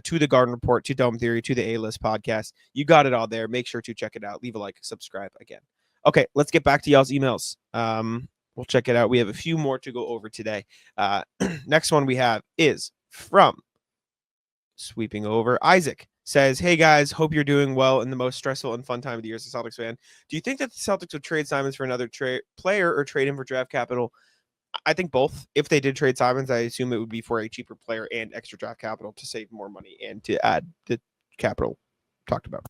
to the Garden Report, to Dome Theory, to the A-List podcast. You got it all there. Make sure to check it out. Leave a like, subscribe again. Okay, let's get back to y'all's emails. We'll check it out. We have a few more to go over today. Next one we have is from sweeping over Isaac. Says, hey guys, hope you're doing well in the most stressful and fun time of the year as a Celtics fan. Do you think that the Celtics would trade Simons for another player or trade him for draft capital? I think both. If they did trade Simons, I assume it would be for a cheaper player and extra draft capital to save more money and to add the capital talked about.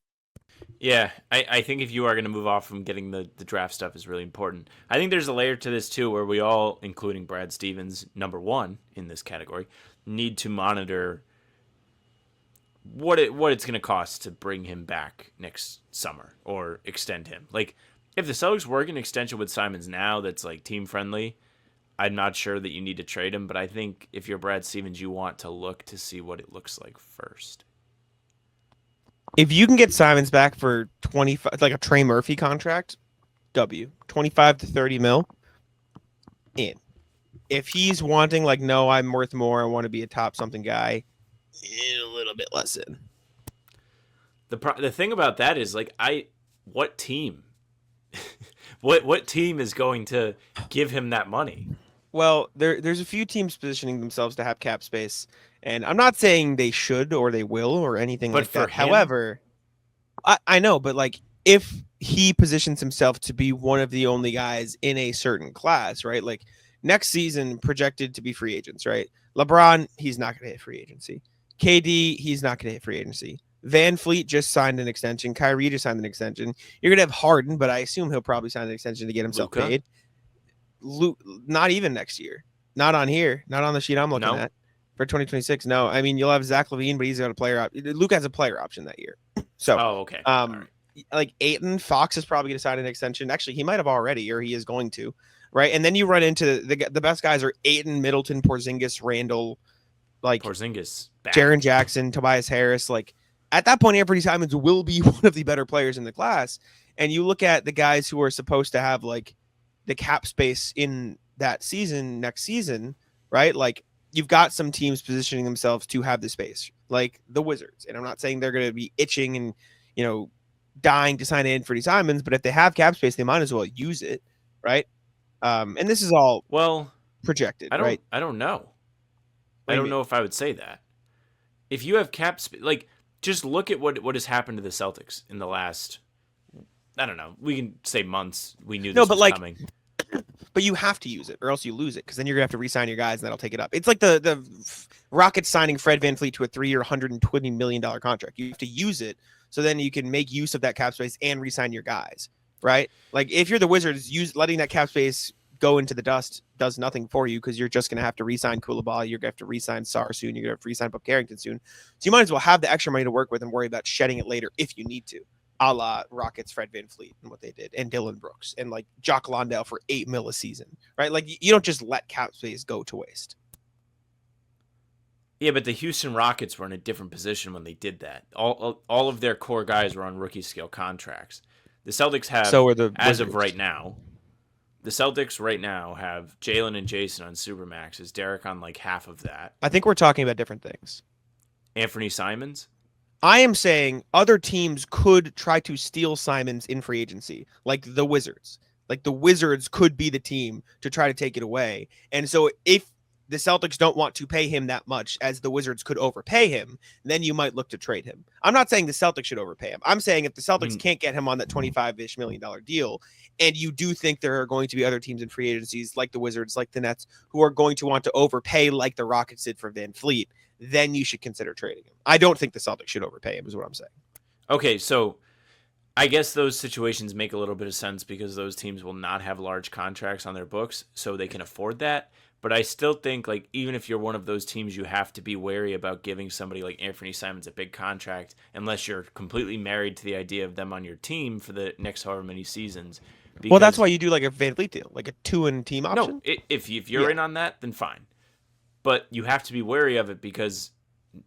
Yeah, I think if you are going to move off from getting the draft stuff is really important. I think there's a layer to this too where we all, including Brad Stevens, number one in this category, need to monitor what it's going to cost to bring him back next summer or extend him. Like, if the Celtics work an extension with Simons now that's like team friendly, I'm not sure that you need to trade him, but I think if you're Brad Stevens, you want to look to see what it looks like first. If you can get Simons back for 25, like a Trey Murphy contract, 25 to 30 mil, in. If he's wanting like, no, I'm worth more, I want to be a top something guy, a little bit less in. The thing about that is like, what team what team is going to give him that money? Well, there's a few teams positioning themselves to have cap space, and I'm not saying they should or they will or anything like that. However, I know, but like if he positions himself to be one of the only guys in a certain class, right? Like next season projected to be free agents, right? LeBron, he's not going to hit free agency. KD, he's not going to hit free agency. VanVleet just signed an extension. Kyrie just signed an extension. You're going to have Harden, but I assume he'll probably sign an extension to get himself paid. Not even next year. Not on here. Not on the sheet I'm looking at for 2026. No, I mean, you'll have Zach LaVine, but he's got a player option. Luke has a player option that year. So, okay. Like Ayton, Fox is probably going to sign an extension. Actually, he might have already, or he is going to, right? And then you run into the best guys are Ayton, Middleton, Porzingis, Randall, like Porzingis, Jaren Jackson, Tobias Harris. Like at that point, Anfernee Simons will be one of the better players in the class. And you look at the guys who are supposed to have like the cap space in that season, next season, right? Like you've got some teams positioning themselves to have the space, like the Wizards. And I'm not saying they're going to be itching and, you know, dying to sign Anfernee Simons, but if they have cap space, they might as well use it, right? And this is all projected, right? I don't know. I don't know if I would say that. If you have cap space, like just look at what has happened to the Celtics in the last, I don't know, we can say months. We knew this was coming. But you have to use it or else you lose it because then you're going to have to re-sign your guys and that'll take it up. It's like the Rockets signing Fred VanVleet to a 3-year, $120 million contract. You have to use it so then you can make use of that cap space and re-sign your guys, right? Like if you're the Wizards, letting that cap space go into the dust does nothing for you because you're just going to have to re-sign Koulibaly. You're going to have to re-sign Sarr soon. You're going to have to re-sign Bob Carrington soon. So you might as well have the extra money to work with and worry about shedding it later if you need to. A la Rockets, Fred VanVleet and what they did, and Dylan Brooks and like Jock Londale for $8 million a season, right? Like you don't just let cap space go to waste. Yeah, but the Houston Rockets were in a different position when they did that. All of their core guys were on rookie scale contracts. The Celtics have, as of right now, the Celtics right now have Jalen and Jason on Supermaxes, Derek on like half of that. I think we're talking about different things. Anfernee Simons? I am saying other teams could try to steal Simons in free agency, like the Wizards. Like the Wizards could be the team to try to take it away. And so if the Celtics don't want to pay him that much as the Wizards could overpay him, then you might look to trade him. I'm not saying the Celtics should overpay him. I'm saying if the Celtics can't get him on that $25-ish million deal, and you do think there are going to be other teams in free agencies like the Wizards, like the Nets, who are going to want to overpay like the Rockets did for VanVleet, then you should consider trading him. I don't think the Celtics should overpay him is what I'm saying. Okay, so I guess those situations make a little bit of sense because those teams will not have large contracts on their books, so they can afford that. But I still think, like, even if you're one of those teams, you have to be wary about giving somebody like Anfernee Simons a big contract unless you're completely married to the idea of them on your team for the next however many seasons. Well, that's why you do like a VanVleet deal, like a 2-in-team option. No, if you're in on that, then fine. But you have to be wary of it because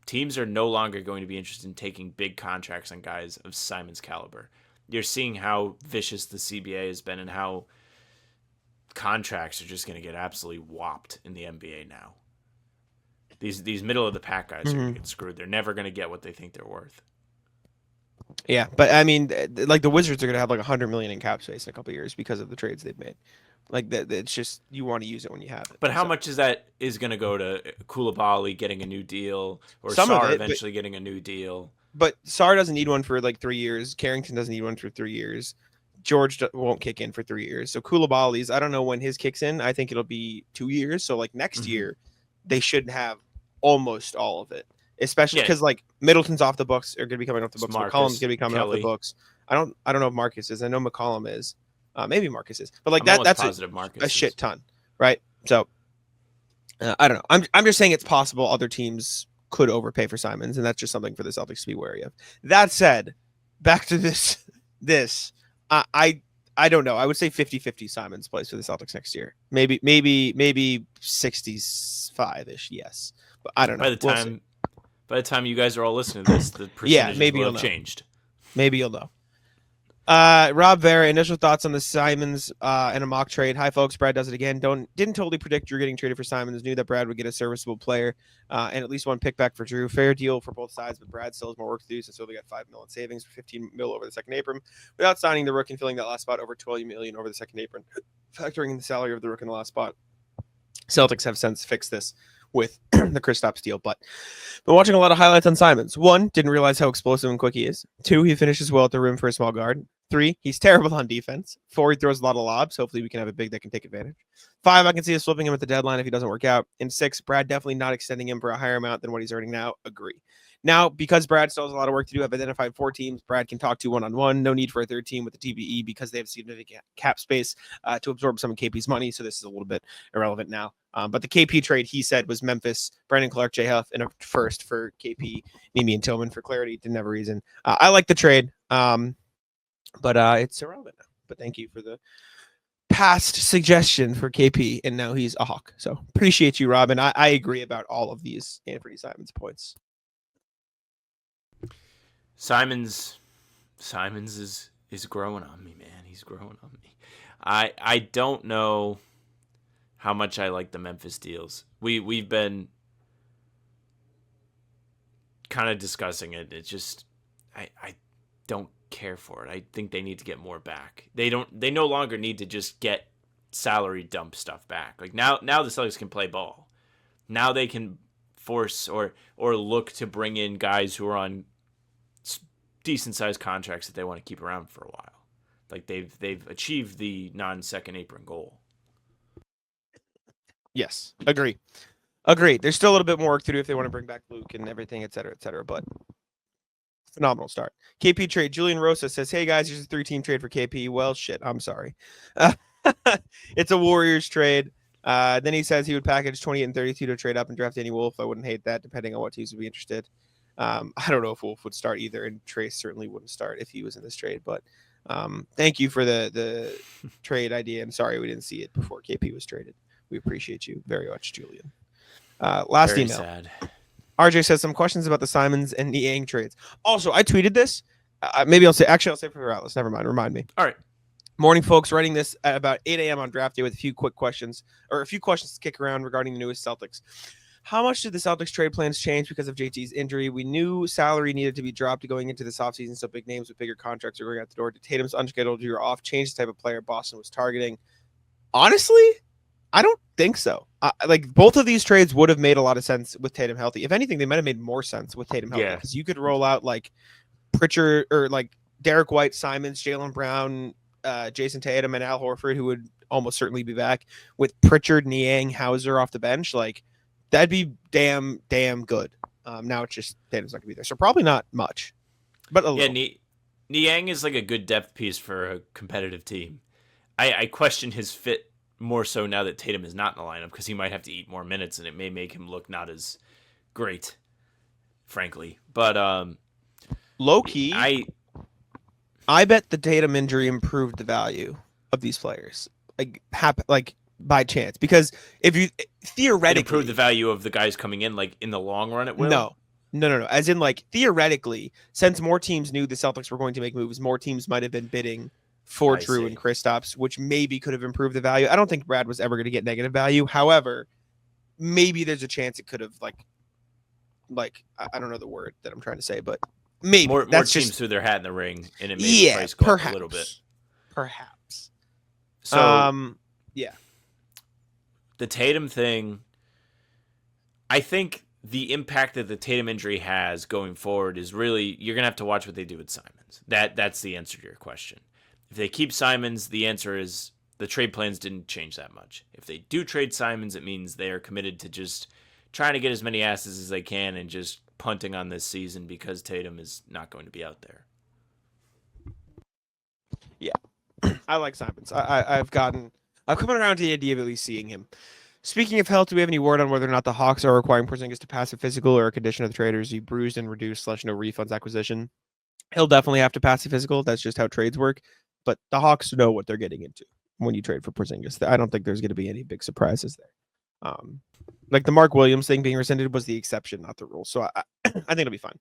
teams are no longer going to be interested in taking big contracts on guys of Simons' caliber. You're seeing how vicious the CBA has been and how contracts are just going to get absolutely whopped in the NBA now. These middle of the pack guys are going to get screwed. They're never going to get what they think they're worth. Yeah, but I mean, like the Wizards are going to have like $100 million in cap space in a couple of years because of the trades they've made. Like that, it's just you want to use it when you have it. But how much is that is going to go to Koulibaly getting a new deal or Some of Sarr it, eventually getting a new deal? But Sarr doesn't need one for like 3 years. Carrington doesn't need one for 3 years. George won't kick in for 3 years. So Koulibaly's, I don't know when his kicks in. I think it'll be 2 years. So like next year, they should have almost all of it. Especially because like Middleton's off the books, are going to be coming off the books. McCollum's going to be coming off the books. I don't know if Marcus is. I know McCollum is. Maybe Marcus is. But like that's a shit ton, right? So I don't know. I'm just saying it's possible other teams could overpay for Simons, and that's just something for the Celtics to be wary of. That said, back to this I don't know. I would say 50-50 Simons plays for the Celtics next year. Maybe 65-ish, yes. But I don't know. By the time you guys are all listening to this, the percentage will have changed. Maybe you'll know. Rob Vera, initial thoughts on the Simons and a mock trade. Hi, folks. Brad does it again. Didn't totally predict Drew getting traded for Simons. Knew that Brad would get a serviceable player and at least one pick back for Drew. Fair deal for both sides, but Brad still has more work to do since they got $5 million savings for $15 million over the second apron without signing the rook and filling that last spot over $12 million over the second apron, factoring in the salary of the rook in the last spot. Celtics have since fixed this with the Kristaps deal, but been watching a lot of highlights on Simons. 1, didn't realize how explosive and quick he is. 2, he finishes well at the rim for a small guard. 3, he's terrible on defense. 4, he throws a lot of lobs. Hopefully we can have a big that can take advantage. 5, I can see us flipping him at the deadline if he doesn't work out. And 6, Brad definitely not extending him for a higher amount than what he's earning now. Agree. Now, because Brad still has a lot of work to do, I've identified 4 teams Brad can talk to one-on-one. No need for a third team with the TBE because they have significant cap space to absorb some of KP's money. So this is a little bit irrelevant now. But the KP trade, he said, was Memphis, Brandon Clark, J. Huff, and a first for KP, Mimi, and Tillman for clarity. Didn't have a reason. I like the trade, but it's irrelevant now. But thank you for the past suggestion for KP, and now he's a Hawk. So appreciate you, Robin. I agree about all of these Anfernee Simons points. Simons is growing on me, man. He's growing on me. I don't know how much I like the Memphis deals. We've been kind of discussing it. It's just I don't care for it. I think they need to get more back. They no longer need to just get salary dump stuff back. Like now the Celtics can play ball. Now they can force or look to bring in guys who are on decent sized contracts that they want to keep around for a while. Like they've achieved the non-second apron goal. Yes, agree. There's still a little bit more work to do if they want to bring back Luke and everything, et cetera, but phenomenal start. KP trade. Julian Rosa says, hey guys, here's a 3-team trade for KP. Well, shit, I'm sorry. It's a Warriors trade. Then he says he would package 28 and 32 to trade up and draft Danny Wolf. I wouldn't hate that, depending on what teams would be interested. I don't know if Wolf would start either, and Trace certainly wouldn't start if he was in this trade. But thank you for the trade idea. I'm sorry we didn't see it before KP was traded. We appreciate you very much, Julian. Last very email. Sad. RJ says some questions about the Simons and Niang trades. Also, I tweeted this. Maybe I'll say for Atlas. Never mind. Remind me. All right. Morning, folks. Writing this at about 8 a.m. on draft day with a few questions to kick around regarding the newest Celtics. How much did the Celtics trade plans change because of JT's injury? We knew salary needed to be dropped going into this offseason, so big names with bigger contracts are going out the door. Did Tatum's unscheduled year off change the type of player Boston was targeting? Honestly, I don't think so. Like both of these trades would have made a lot of sense with Tatum healthy. If anything, they might have made more sense with Tatum healthy because you could roll out like Pritchard or like Derek White, Simons, Jaylen Brown, Jason Tatum, and Al Horford, who would almost certainly be back with Pritchard, Niang, Hauser off the bench. Like that'd be damn good. Now it's just Tatum's not gonna be there, so probably not much, but a little. Niang is like a good depth piece for a competitive team. I question his fit more so now that Tatum is not in the lineup because he might have to eat more minutes and it may make him look not as great, frankly. But low key, I bet the Tatum injury improved the value of these players, like by chance, because if you theoretically improve the value of the guys coming in, like in the long run, it will. No. As in, like theoretically, since more teams knew the Celtics were going to make moves, more teams might have been bidding for Drew and Kristaps, which maybe could have improved the value. I don't think Brad was ever going to get negative value. However, maybe there's a chance it could have like I don't know the word that I'm trying to say, but maybe more teams threw their hat in the ring and it made the price go up a little bit. Perhaps. So yeah. The Tatum thing, I think the impact that the Tatum injury has going forward is really you're gonna have to watch what they do with Simons. That's the answer to your question. If they keep Simons, the answer is the trade plans didn't change that much. If they do trade Simons, it means they are committed to just trying to get as many asses as they can and just punting on this season because Tatum is not going to be out there. Yeah, I like Simons. I've come around to the idea of at least seeing him. Speaking of health, do we have any word on whether or not the Hawks are requiring Porzingis to pass a physical or a condition of the traders? He bruised and reduced / no refunds acquisition. He'll definitely have to pass a physical. That's just how trades work. But the Hawks know what they're getting into when you trade for Porzingis. I don't think there's going to be any big surprises there. Like the Mark Williams thing being rescinded was the exception, not the rule. So I think it'll be fine.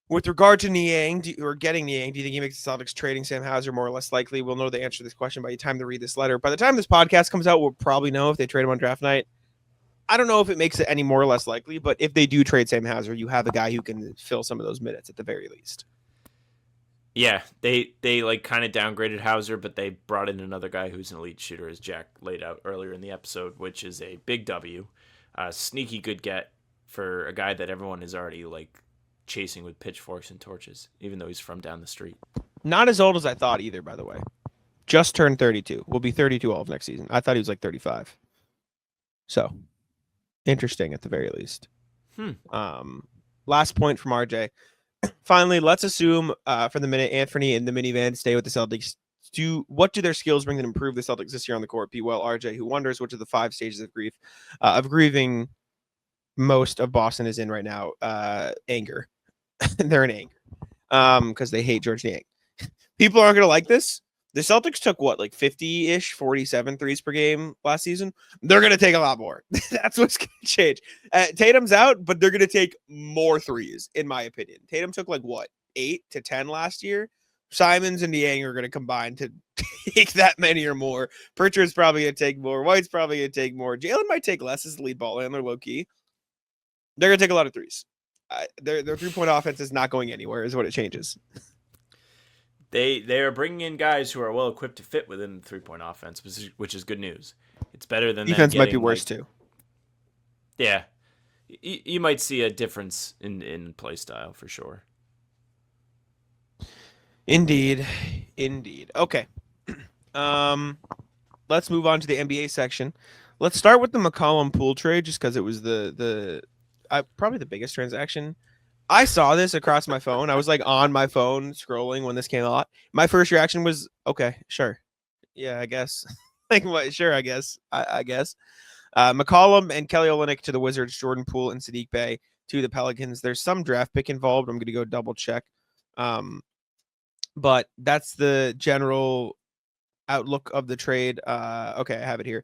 With regard to Niang, getting Niang, do you think he makes the Celtics trading Sam Hauser more or less likely? We'll know the answer to this question by the time to read this letter. By the time this podcast comes out, we'll probably know if they trade him on draft night. I don't know if it makes it any more or less likely, but if they do trade Sam Hauser, you have a guy who can fill some of those minutes at the very least. Yeah, they like kind of downgraded Hauser, but they brought in another guy who's an elite shooter, as Jack laid out earlier in the episode, which is a big W. Sneaky good get for a guy that everyone is already like chasing with pitchforks and torches, even though he's from down the street. Not as old as I thought either, by the way. Just turned 32. Will be 32 all of next season. I thought he was like 35. So, interesting at the very least. Last point from RJ. Finally, let's assume for the minute Anfernee and the minivan stay with the Celtics. What do their skills bring that improve the Celtics this year on the court? Be well, RJ, who wonders which of the 5 stages of grief of grieving most of Boston is in right now. Anger. They're in anger because they hate George Niang. People aren't going to like this. The Celtics took what, like 50-ish, 47 threes per game last season. They're going to take a lot more. That's what's going to change. Tatum's out, but they're going to take more threes, in my opinion. Tatum took like what, 8 to 10 last year. Simons and Niang are going to combine to take that many or more. Pritchard's probably going to take more. White's probably going to take more. Jaylen might take less as the lead ball handler, low key. They're going to take a lot of threes. Their 3-point offense is not going anywhere, is what it changes. They are bringing in guys who are well equipped to fit within the 3-point offense, which is good news. It's better than defense might be worse too. Yeah, you might see a difference in play style for sure. Indeed. Okay. Let's move on to the NBA section. Let's start with the McCollum-Poole trade, just because it was probably the biggest transaction. I saw this across my phone. I was like on my phone scrolling when this came out. My first reaction was, okay, sure. Yeah, I guess. Like, what? Sure, I guess. I guess. McCollum and Kelly Olynyk to the Wizards, Jordan Poole and Sadiq Bey to the Pelicans. There's some draft pick involved. I'm going to go double check. But that's the general outlook of the trade. Okay, I have it here.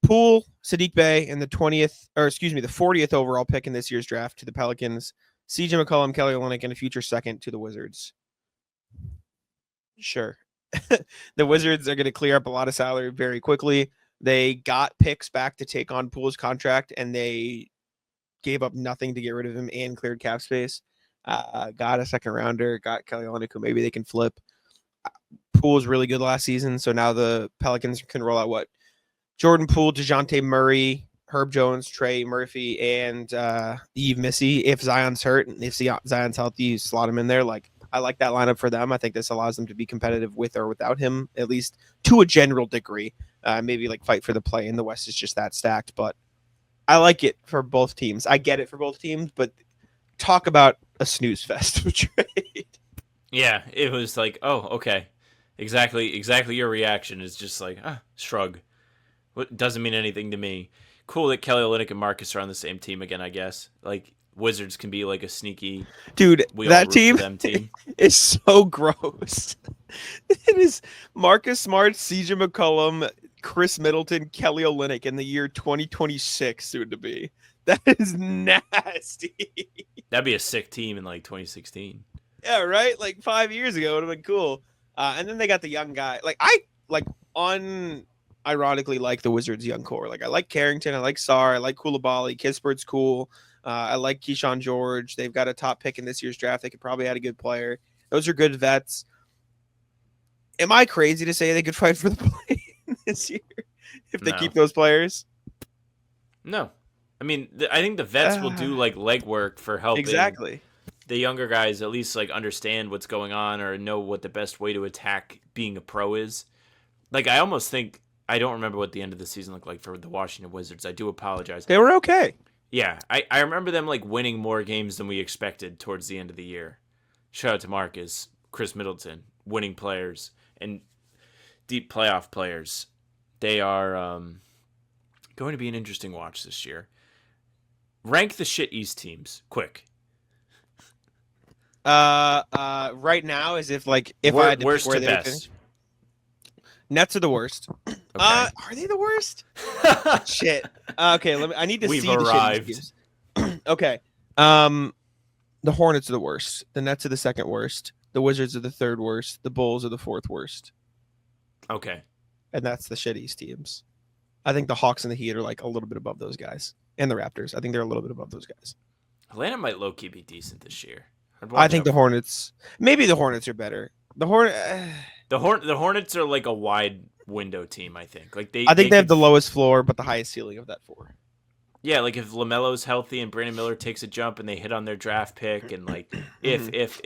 Poole, Sadiq Bey, and the 40th overall pick in this year's draft to the Pelicans. CJ McCollum, Kelly Olynyk, and a future second to the Wizards. Sure. The Wizards are going to clear up a lot of salary very quickly. They got picks back to take on Poole's contract, and they gave up nothing to get rid of him and cleared cap space. Got a second rounder, got Kelly Olynyk, who maybe they can flip. Poole was really good last season, so now the Pelicans can roll out Jordan Poole, DeJounte Murray, Herb Jones, Trey Murphy, and Yves Missy. If Zion's hurt and if Zion's healthy, you slot him in there. Like, I like that lineup for them. I think this allows them to be competitive with or without him, at least to a general degree. Maybe like fight for the play in the West is just that stacked, but I like it for both teams. I get it for both teams, but talk about a snooze fest of a trade. Yeah, it was like, oh, okay. Exactly your reaction is just like, shrug. What doesn't mean anything to me. Cool that Kelly Olynyk and Marcus are on the same team again, I guess. Like, Wizards can be like a sneaky dude. That team, team is so gross. It is Marcus Smart, CJ McCollum, Chris Middleton, Kelly Olynyk in the year 2026, soon to be. That is nasty. That'd be a sick team in like 2016. Yeah, right. Like 5 years ago, it would have been cool. And then they got the young guy. Like I ironically like the Wizards' young core. Like I like Carrington, I like Sarr, I like Koulibaly, Kispert's cool. I like Keyshawn George. They've got a top pick in this year's draft. They could probably add a good player. Those are good vets. Am I crazy to say they could fight for the play this year if they keep those players? No. I mean, I think the vets will do like legwork for helping the younger guys at least like understand what's going on or know what the best way to attack being a pro is. Like, I almost think, I don't remember what the end of the season looked like for the Washington Wizards. I do apologize. They were okay. Yeah, I remember them like winning more games than we expected towards the end of the year. Shout out to Marcus, Chris Middleton, winning players and deep playoff players. They are going to be an interesting watch this year. Rank the shit East teams, quick. Right now, as if I had to worst pick where to they best. Nets are the worst. Okay. Are they the worst? Shit. Okay, I need to We've see arrived. the shit teams. Okay. The Hornets are the worst. The Nets are the second worst. The Wizards are the third worst. The Bulls are the fourth worst. Okay. And that's the shit East teams. I think the Hawks and the Heat are like a little bit above those guys. And the Raptors. I think they're a little bit above those guys. Atlanta might low-key be decent this year. I think the Hornets. Maybe the Hornets are better. The Hornets are like a wide window team, I think. Like I think they have the lowest floor, but the highest ceiling of that four. Yeah, like if LaMelo's healthy and Brandon Miller takes a jump and they hit on their draft pick and like if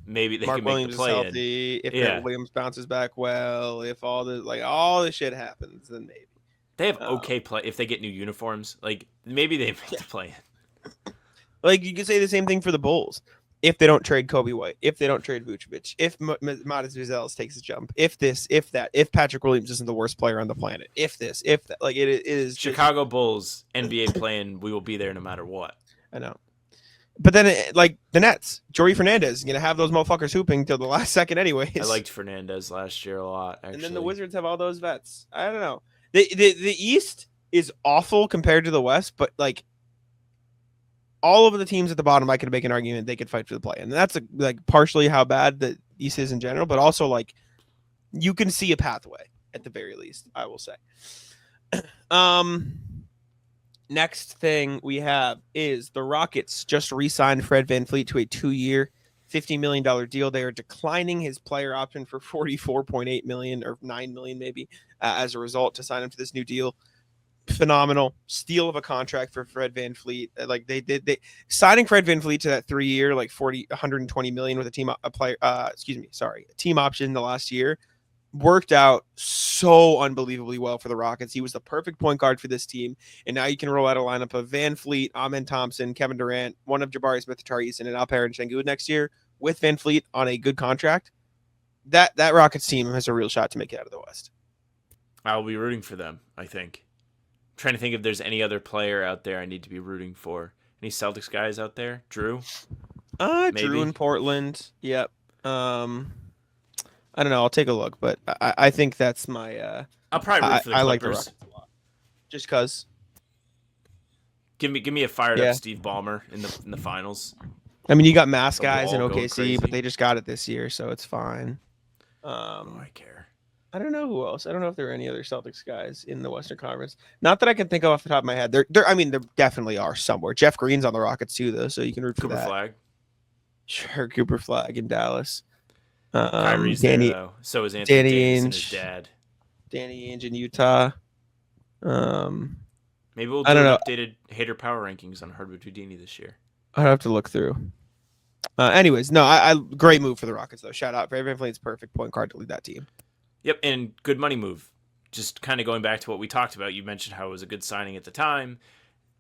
maybe they Mark can make Williams the play is healthy, if Grant Williams bounces back well, if all the shit happens, then maybe. They have okay play if they get new uniforms. Like maybe they make the play in. Like you could say the same thing for the Bulls. If they don't trade Kobe White, if they don't trade Vucevic, if Matas Vizels takes a jump, if this, if that, if Patrick Williams isn't the worst player on the planet, if this, if that, like it is Chicago Bulls NBA playing, we will be there no matter what. I know. But then, like the Nets, Joey Fernandez is gonna have those motherfuckers hooping till the last second, anyways. I liked Fernandez last year a lot. Actually. And then the Wizards have all those vets. I don't know. The East is awful compared to the West, but like all of the teams at the bottom, I could make an argument they could fight for the play, and that's like partially how bad the East is in general, but also like you can see a pathway at the very least. I will say. Next thing we have is the Rockets just re-signed Fred VanVleet to a 2-year, $50 million deal. They are declining his player option for $44.8 million or $9 million maybe as a result to sign him to this new deal. Phenomenal steal of a contract for Fred VanVleet. Like they signing Fred VanVleet to that 3-year, like 120 million with a team team option the last year worked out so unbelievably well for the Rockets. He was the perfect point guard for this team. And now you can roll out a lineup of VanVleet, Amen Thompson, Kevin Durant, one of Jabari Smith-Tyrese, and Alperen Sengun next year with VanVleet on a good contract. That Rockets team has a real shot to make it out of the West. I'll be rooting for them, I think. I'm trying to think if there's any other player out there I need to be rooting for. Any Celtics guys out there? Drew? Maybe. Drew in Portland. Yep. I don't know. I'll take a look, but I think that's my. I'll probably root for the Clippers. I like the Rockets a lot, just cause. Give me a fired up Steve Ballmer in the finals. I mean, you got mass guys in going OKC, crazy. but they just got it this year, so it's fine. I care. I don't know who else. I don't know if there are any other Celtics guys in the Western Conference. Not that I can think of off the top of my head. There definitely are somewhere. Jeff Green's on the Rockets too, though, so you can root for Cooper that. Flag. Sure, Cooper Flag in Dallas. Kyrie's Danny, there, though. So is Anthony Danny Davis and Ainge. his dad. Danny Ainge in Utah. Maybe we'll I do don't an know. updated hater power rankings on Hardwood Houdini this year. I'd have to look through. Anyways, no, I great move for the Rockets though. Shout out, VanVleet's perfect point guard to lead that team. Yep, and good money move. Just kind of going back to what we talked about, you mentioned how it was a good signing at the time.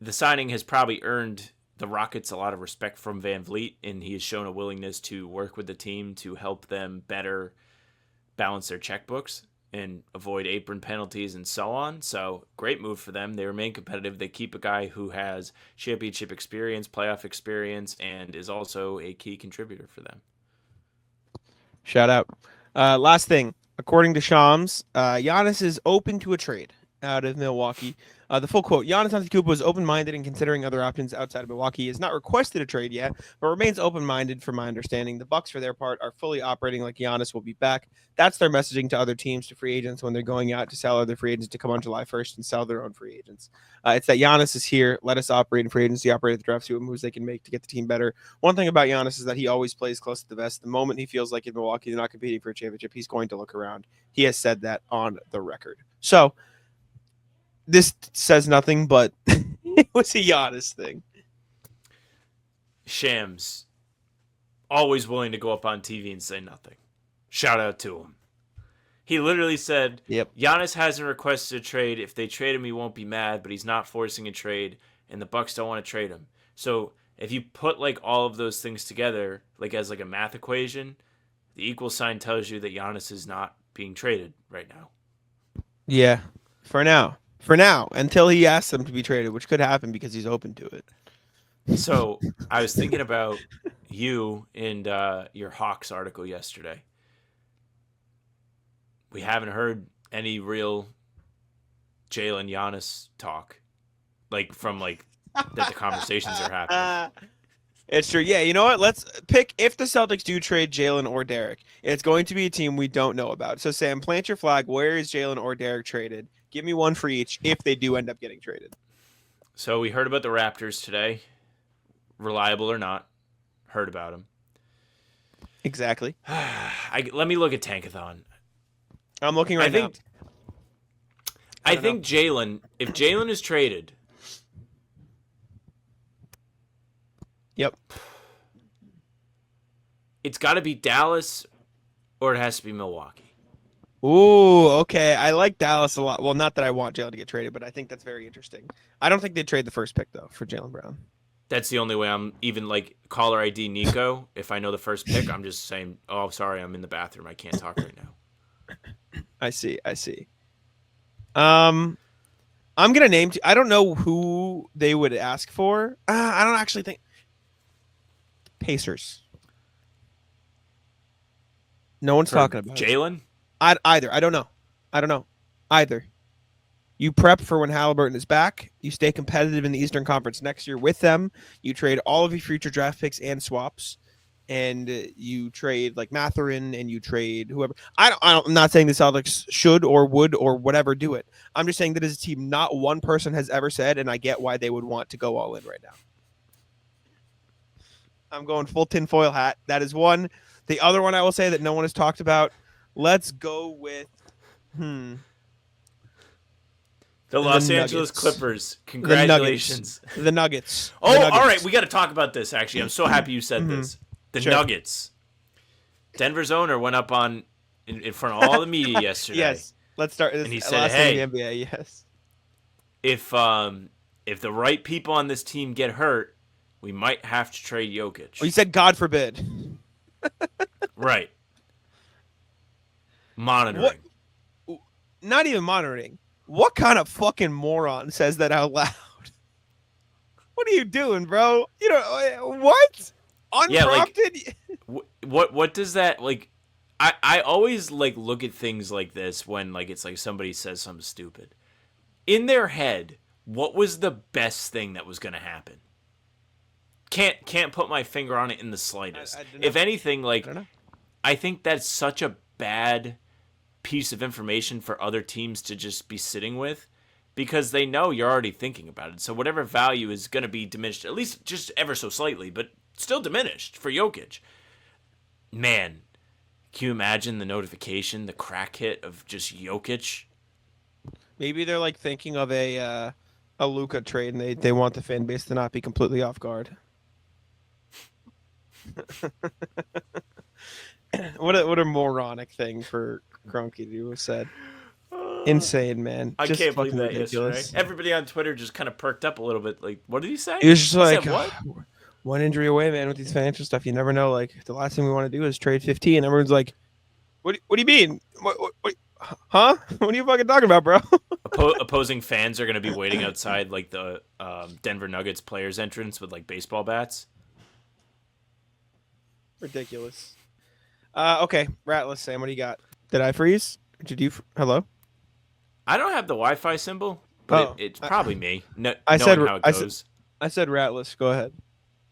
The signing has probably earned the Rockets a lot of respect from VanVleet, and he has shown a willingness to work with the team to help them better balance their checkbooks and avoid apron penalties and so on. So great move for them. They remain competitive. They keep a guy who has championship experience, playoff experience, and is also a key contributor for them. Shout out. Last thing, according to Shams, Giannis is open to a trade out of Milwaukee. The full quote: Giannis Antetokounmpo is open-minded in considering other options outside of Milwaukee. He has not requested a trade yet, but remains open-minded from my understanding. The Bucks, for their part, are fully operating like Giannis will be back. That's their messaging to other teams, to free agents when they're going out to sell other free agents to come on July 1st and sell their own free agents. It's that Giannis is here. Let us operate in free agency, operate at the draft, see what moves they can make to get the team better. One thing about Giannis is that he always plays close to the vest. The moment he feels like in Milwaukee they're not competing for a championship, he's going to look around. He has said that on the record. So this says nothing, but it was a Giannis thing. Shams, always willing to go up on TV and say nothing. Shout out to him. He literally said, Yep. Giannis hasn't requested a trade. If they trade him, he won't be mad, but he's not forcing a trade, and the Bucks don't want to trade him. So if you put like all of those things together, like as like a math equation, the equal sign tells you that Giannis is not being traded right now. Yeah, for now, until he asks them to be traded, which could happen because he's open to it. So I was thinking about you and your Hawks article yesterday. We haven't heard any real Jalen Giannis talk, like from like that the conversations are happening. It's true. Yeah, you know what? Let's pick if the Celtics do trade Jalen or Derek. It's going to be a team we don't know about. So Sam, plant your flag. Where is Jalen or Derek traded? Give me one for each if they do end up getting traded. So we heard about the Raptors today. Reliable or not, heard about them. Exactly. Let me look at Tankathon. I'm looking right now. I think Jalen, if Jalen is traded. Yep. It's got to be Dallas or it has to be Milwaukee. Ooh, okay. I like Dallas a lot. Well, not that I want Jalen to get traded, but I think that's very interesting. I don't think they'd trade the first pick, though, for Jalen Brown. That's the only way. I'm even like caller ID Nico. If I know the first pick, I'm just saying, oh, sorry, I'm in the bathroom. I can't talk right now. I see. I'm gonna name. I don't know who they would ask for. I don't actually think Pacers. No one's talking about Jalen. Either. I don't know. Either. You prep for when Halliburton is back. You stay competitive in the Eastern Conference next year with them. You trade all of your future draft picks and swaps, and you trade like Mathurin, and you trade whoever. I'm not saying the Celtics should or would or whatever do it. I'm just saying that as a team, not one person has ever said, and I get why they would want to go all in right now. I'm going full tinfoil hat. That is one. The other one I will say that no one has talked about. Let's go with The Los Angeles Clippers. Congratulations. The Nuggets. Oh, The Nuggets. all right. We got to talk about this, actually. I'm so happy you said this. The Nuggets. Denver's owner went up in front of all the media yesterday. Yes. Let's start. And he said, hey, in the NBA, yes. If the right people on this team get hurt, we might have to trade Jokic. Well, you said God forbid. Right. Monitoring. What? Not even monitoring. What kind of fucking moron says that out loud? What are you doing, bro? You know what? Unprompted? Yeah, like, what does that like? I always like look at things like this when like it's like somebody says something stupid. In their head, what was the best thing that was going to happen? Can't put my finger on it in the slightest. If anything, like I think that's such a bad piece of information for other teams to just be sitting with because they know you're already thinking about it. So whatever value is going to be diminished, at least just ever so slightly, but still diminished for Jokic. Man, can you imagine the notification, the crack hit of just Jokic? Maybe they're like thinking of a Luka trade, and they want the fan base to not be completely off guard. What a moronic thing for Kroenke to have said. Insane, man. I Just can't believe fucking that ridiculous. yesterday. Everybody on Twitter just kind of perked up a little bit. Like, what did he say? He was just He like, said what? one injury away, man. With these financial stuff, you never know. Like the last thing we want to do is trade 15. Everyone's like, what do you mean? What, huh? What are you fucking talking about, bro? Opposing fans are going to be waiting outside like the Denver Nuggets players entrance with like baseball bats. Ridiculous. Okay, Ratless Sam, what do you got? Did I freeze? Did you? Hello? I don't have the Wi-Fi symbol, but Oh, it's probably me. I Knowing said- how it I goes. I said Ratless. Go ahead.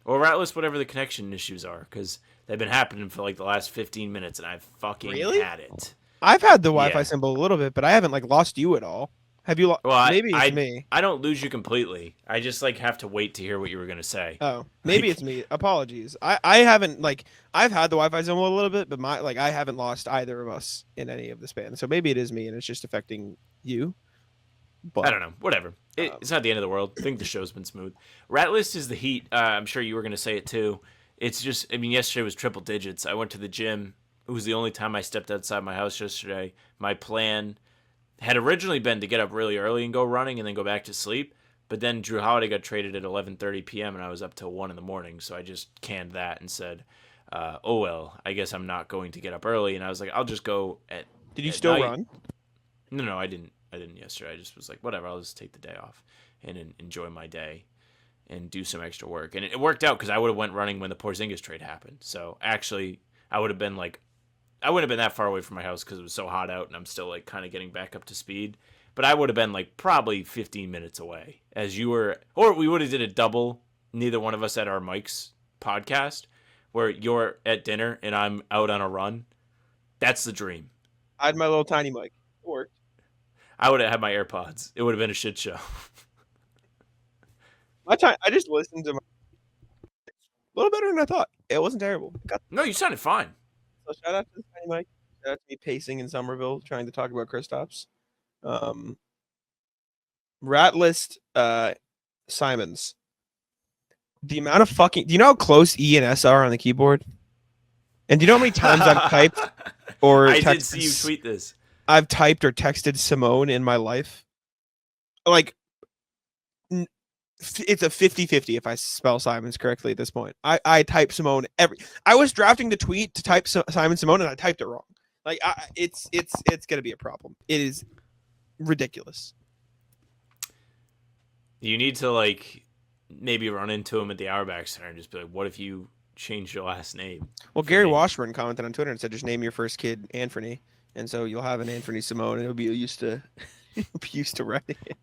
Or Ratless, whatever the connection issues are, because they've been happening for like the last 15 minutes, and I've fucking Really? had it. I've had the Wi-Fi Yeah. symbol a little bit, but I haven't like lost you at all. Have you? Well, Maybe it's me. I don't lose you completely. I just like have to wait to hear what you were gonna say. Oh, maybe it's me. Apologies. I haven't like I've had the Wi-Fi symbol a little bit, but I haven't lost either of us in any of the span. So maybe it is me, and it's just affecting you. But I don't know. Whatever. It's not the end of the world. I think the show's been smooth. Ratlist is the heat. I'm sure you were gonna say it too. It's just. I mean, yesterday was triple digits. I went to the gym. It was the only time I stepped outside my house yesterday. My plan had originally been to get up really early and go running and then go back to sleep. But then Drew Holiday got traded at 11:30 p.m. and I was up till 1 in the morning. So I just canned that and said, "Oh well, I guess I'm not going to get up early." And I was like, "I'll just go at." did you at still night. run? No, I didn't. I didn't yesterday. I just was like, whatever. I'll just take the day off and enjoy my day and do some extra work. And it worked out because I would have went running when the Porzingis trade happened. So actually, I would have been like, I wouldn't have been that far away from my house because it was so hot out and I'm still like kind of getting back up to speed. But I would have been like probably 15 minutes away as you were, or we would have did a double. Neither one of us at our Mike's podcast where you're at dinner and I'm out on a run. That's the dream. I had my little tiny mic. It worked. I would have had my AirPods. It would have been a shit show. My time. I just listened to my a little better than I thought. It wasn't terrible. No, you sounded fine. So shout out to the tiny mic. Shout out to me pacing in Somerville, trying to talk about Kristaps. Rat list Simons. The amount of fucking. Do you know how close E and S are on the keyboard? And do you know how many times I've typed or I did texted see you tweet this. I've typed or texted Simone in my life? Like, it's a 50-50 if I spell Simons correctly at this point. I type Simone I was drafting the tweet to type Simon Simone and I typed it wrong. Like, it's gonna be a problem. It is ridiculous. You need to like maybe run into him at the Auerbach Center and just be like, "What if you changed your last name?" Well, for Gary me?" Washburn commented on Twitter and said, "Just name your first kid Anfernee, and so you'll have an Anfernee Simone, and it'll be used to writing it."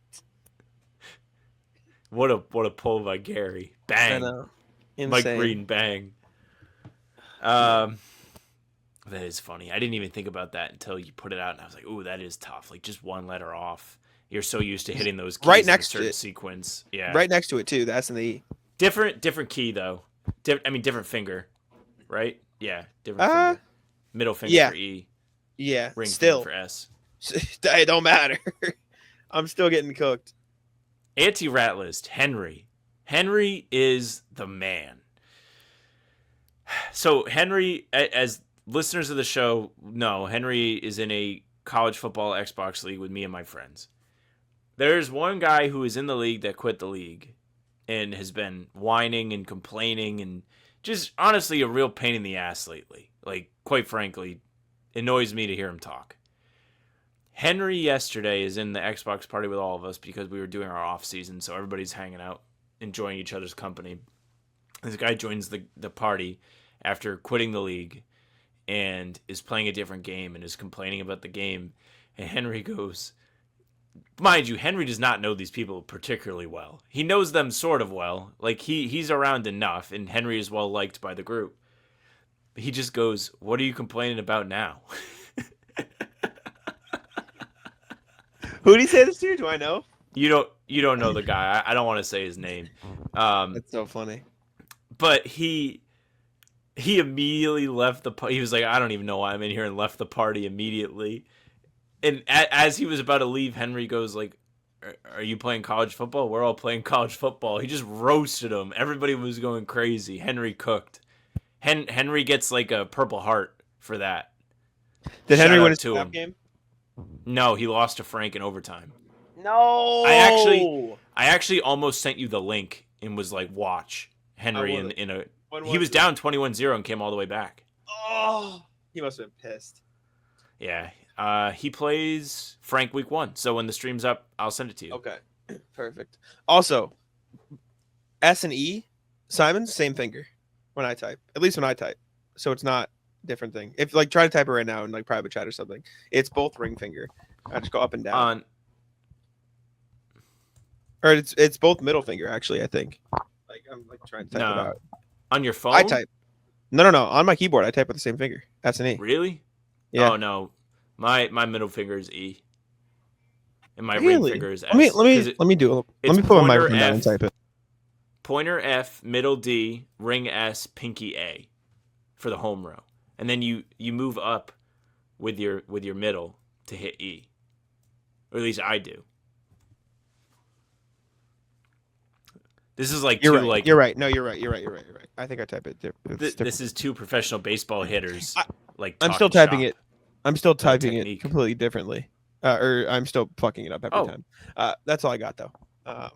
What a pull by Gary! I Bang! know. Mike Insane. Green, bang! That is funny. I didn't even think about that until you put it out, and I was like, "Ooh, that is tough. Like just one letter off. You're so used to hitting those keys Right in next a to certain it. sequence. Yeah, Right next to it too. The S and the E. Different key though. Different finger, right? Yeah, different Uh, finger. Middle finger yeah. for E. Yeah. Ring Still, finger for S. it don't matter. I'm still getting cooked. Anti-rat list, Henry. Henry is the man. So Henry, as listeners of the show know, Henry is in a college football Xbox league with me and my friends. There's one guy who is in the league that quit the league and has been whining and complaining and just honestly a real pain in the ass lately. Like, quite frankly, annoys me to hear him talk. Henry yesterday is in the Xbox party with all of us because we were doing our off season, so everybody's hanging out, enjoying each other's company. This guy joins the party after quitting the league and is playing a different game and is complaining about the game. And Henry goes, mind you, Henry does not know these people particularly well. He knows them sort of well. Like he's around enough, and Henry is well liked by the group. But he just goes, "What are you complaining about now?" Who did he say this to? Do I know? You don't know the guy. I don't want to say his name. That's so funny. But he immediately left the party. He was like, "I don't even know why I'm in here," and left the party immediately. And as he was about to leave, Henry goes like, "Are you playing college football? We're all playing college football." He just roasted him. Everybody was going crazy. Henry cooked. Henry gets like a Purple Heart for that. Did Shout Henry out win his to playoff him. game? No, he lost to Frank in overtime. No. I actually almost sent you the link and was like, watch Henry in a. He was down 21-0 and came all the way back. Oh, he must have been pissed. Yeah. He plays Frank week 1. So when the stream's up, I'll send it to you. Okay. Perfect. Also, S and E, Simon's same finger when I type. At least when I type. So it's not a different thing. If like try to type it right now in like private chat or something, it's both ring finger. I just go up and down. Or it's both middle finger actually, I think. Like I'm like trying to type it out. On your phone? I type. No. On my keyboard, I type with the same finger. S and E. Really? Yeah. Oh no. My middle finger is E. And my Really? ring finger is S. Let me put my ring down and type it. Pointer F, middle D, ring S, pinky A for the home row. And then you move up with your middle to hit E. Or at least I do. This is like you're two right. like You're right. No, you're right. I think I type it. This is two professional baseball hitters. I'm still typing shop. it. I'm still typing it technique. completely differently. Or I'm still fucking it up every time. That's all I got though. I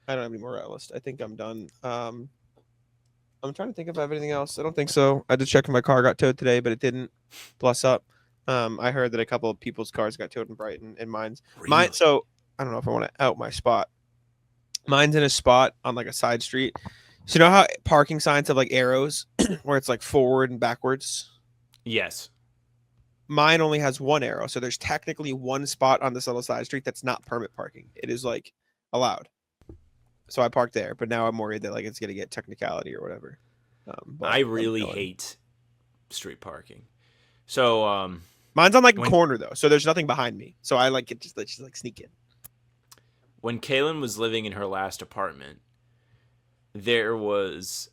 don't have any more route list. I think I'm done. I'm trying to think if I have anything else. I don't think so. I just checked if my car got towed today, but it didn't. Bless up. I heard that a couple of people's cars got towed in Brighton and mine's. Really? So I don't know if I want to out my spot. Mine's in a spot on like a side street. So you know how parking signs have like arrows where it's like forward and backwards? Yes. Mine only has one arrow. So there's technically one spot on this little side street that's not permit parking. It is like allowed. So I parked there, but now I'm worried that like it's going to get technicality or whatever. I really hate street parking. So mine's on like a corner though. So there's nothing behind me. So I like it just like sneak in. When Kaylin was living in her last apartment, there was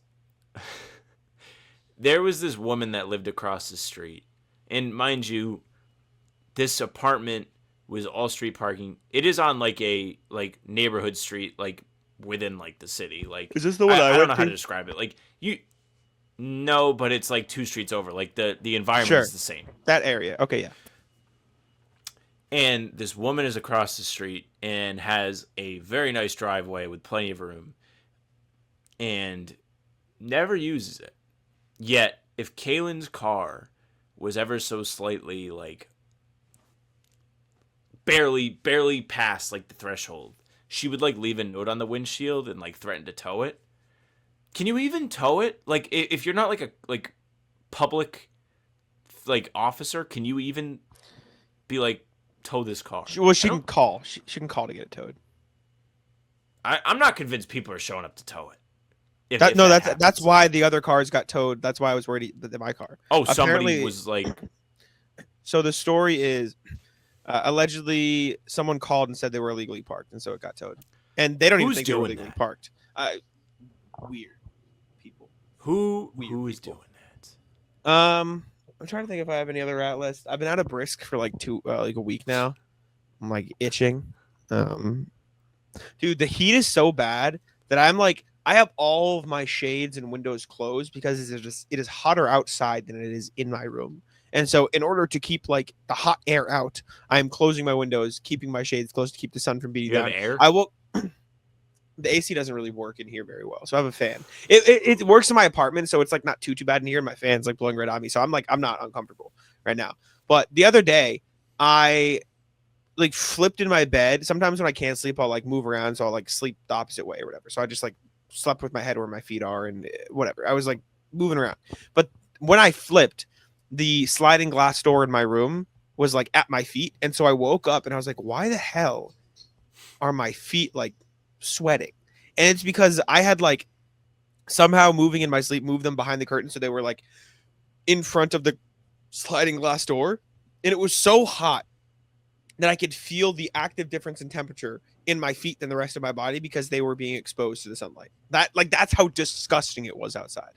this woman that lived across the street. And mind you, this apartment was all street parking. It is on like a neighborhood street, like within like the city. Like, is this the one I don't know how to describe it. Like no, but it's like 2 streets over. Like the environment is the same. That area. Okay, yeah. And this woman is across the street and has a very nice driveway with plenty of room and never uses it. Yet, if Kaylin's car was ever so slightly like barely past like the threshold, she would like leave a note on the windshield and like threaten to tow it. Can you even tow it? Like if you're not like a public like officer, can you even be like tow this car? Well, she can call. She can call to get it towed. I'm not convinced people are showing up to tow it. That's why the other cars got towed. That's why I was worried that my car. Oh, somebody was like. So the story is, allegedly someone called and said they were illegally parked, and so it got towed. And they don't even think they were illegally parked. Weird people. Who is doing that? I'm trying to think if I have any other route list. I've been out of Brisk for like a week now. I'm like itching. Dude, the heat is so bad that I'm like, I have all of my shades and windows closed because it is hotter outside than it is in my room. And so in order to keep like the hot air out, I'm closing my windows, keeping my shades closed to keep the sun from beating down. You have air? I will. The AC doesn't really work in here very well, so I have a fan. It works in my apartment, so it's like not too bad in here. My fan's like blowing right on me, so I'm not uncomfortable right now. But the other day, I like flipped in my bed. Sometimes when I can't sleep, I'll like move around, so I'll like sleep the opposite way or whatever. So I just like slept with my head where my feet are and whatever. I was like moving around, but when I flipped, the sliding glass door in my room was like at my feet, and so I woke up and I was like, why the hell are my feet like sweating? And it's because I had like somehow moving in my sleep moved them behind the curtain, so they were like in front of the sliding glass door, and it was so hot that I could feel the active difference in temperature in my feet than the rest of my body because they were being exposed to the sunlight. That's how disgusting it was outside.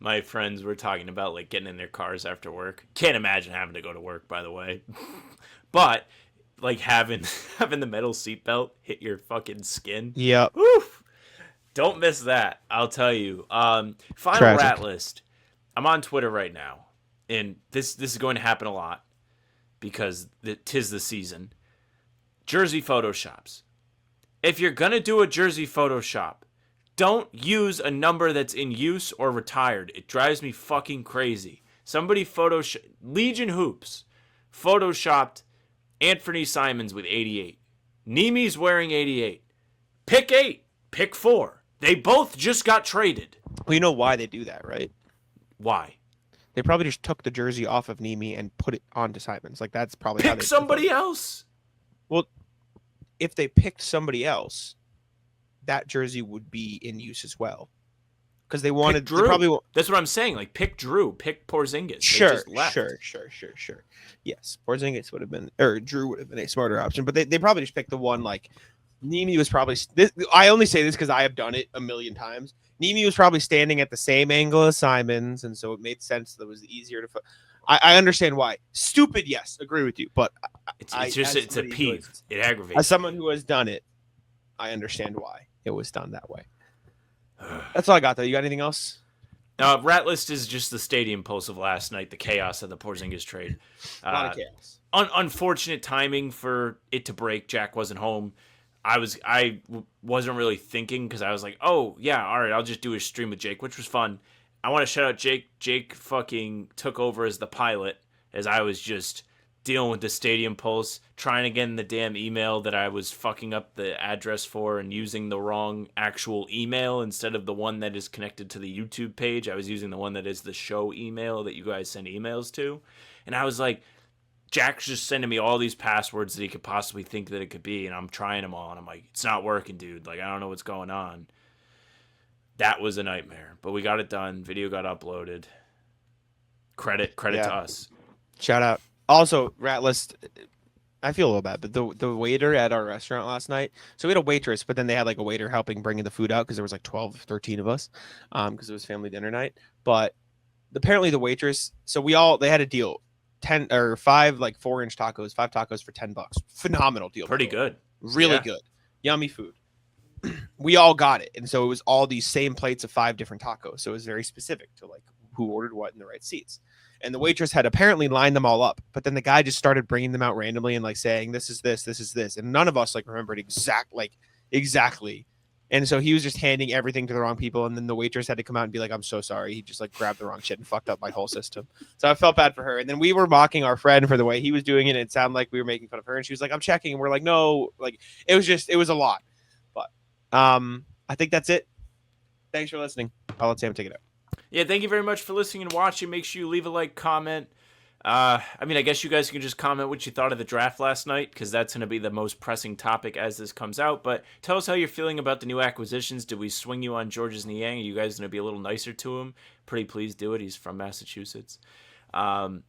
my friends were talking about like getting in their cars after work. Can't imagine having to go to work, by the way. But like having the metal seatbelt hit your fucking skin. Yep. Oof. Don't miss that. I'll tell you. Final Tragic. rat list. I'm on Twitter right now, and this is going to happen a lot because 'tis the season. Jersey photoshops. If you're gonna do a jersey Photoshop, don't use a number that's in use or retired. It drives me fucking crazy. Somebody Legion Hoops photoshopped Anfernee Simons with 88. Nemi's wearing 88. Pick 8. Pick 4. They both just got traded. Well, you know why they do that, right? Why? They probably just took the jersey off of Nemi and put it onto Simons. Like, that's probably how Pick they somebody else. Well, if they picked somebody else, that jersey would be in use as well. Because they wanted Drew. They probably That's what I'm saying. Like, pick Drew. Pick Porzingis. Sure. They just left. Sure. Yes, Porzingis would have been, or Drew would have been a smarter option. But they probably just picked the one, like, Nemi was probably, I only say this because I have done it a million times. Nemi was probably standing at the same angle as Simons, and so it made sense that it was easier to. I understand why. Stupid, yes, agree with you, but It's a peeve. It aggravates. As someone who has done it, I understand why it was done that way. That's all I got, though. You got anything else? Rat list is just the stadium post of last night, the chaos of the Porzingis trade. A lot of chaos. Unfortunate timing for it to break. Jack wasn't home. I wasn't really thinking because I was like, oh, yeah, all right, I'll just do a stream with Jake, which was fun. I want to shout out Jake. Jake fucking took over as the pilot as I was just dealing with the stadium pulse, trying to get in the damn email that I was fucking up the address for and using the wrong actual email instead of the one that is connected to the YouTube page. I was using the one that is the show email that you guys send emails to. And I was like, Jack's just sending me all these passwords that he could possibly think that it could be, and I'm trying them all, and I'm like, it's not working, dude. Like, I don't know what's going on. That was a nightmare, but we got it done. Video got uploaded. Credit to us. Shout out. Also, rat list, I feel a little bad, but the waiter at our restaurant last night, so we had a waitress, but then they had like a waiter helping bringing the food out because there was like 12, 13 of us because it was family dinner night. But apparently the waitress, so they had a deal. 10 or 5 like 4-inch tacos, 5 tacos for $10. Phenomenal deal. Pretty good. Really good. Yummy food. We all got it. And so it was all these same plates of 5 different tacos. So it was very specific to like who ordered what in the right seats. And the waitress had apparently lined them all up, but then the guy just started bringing them out randomly and like saying, this is this, this is this. And none of us like remembered exactly. And so he was just handing everything to the wrong people. And then the waitress had to come out and be like, I'm so sorry. He just like grabbed the wrong shit and fucked up my whole system. So I felt bad for her. And then we were mocking our friend for the way he was doing it. And it sounded like we were making fun of her. And she was like, I'm checking. And we're like, no, like it was a lot. But I think that's it. Thanks for listening. I'll let Sam take it out. Yeah, thank you very much for listening and watching. Make sure you leave a like, comment. I guess you guys can just comment what you thought of the draft last night, because that's going to be the most pressing topic as this comes out. But tell us how you're feeling about the new acquisitions. Did we swing you on George's Niang? Are you guys going to be a little nicer to him? Pretty please do it. He's from Massachusetts. But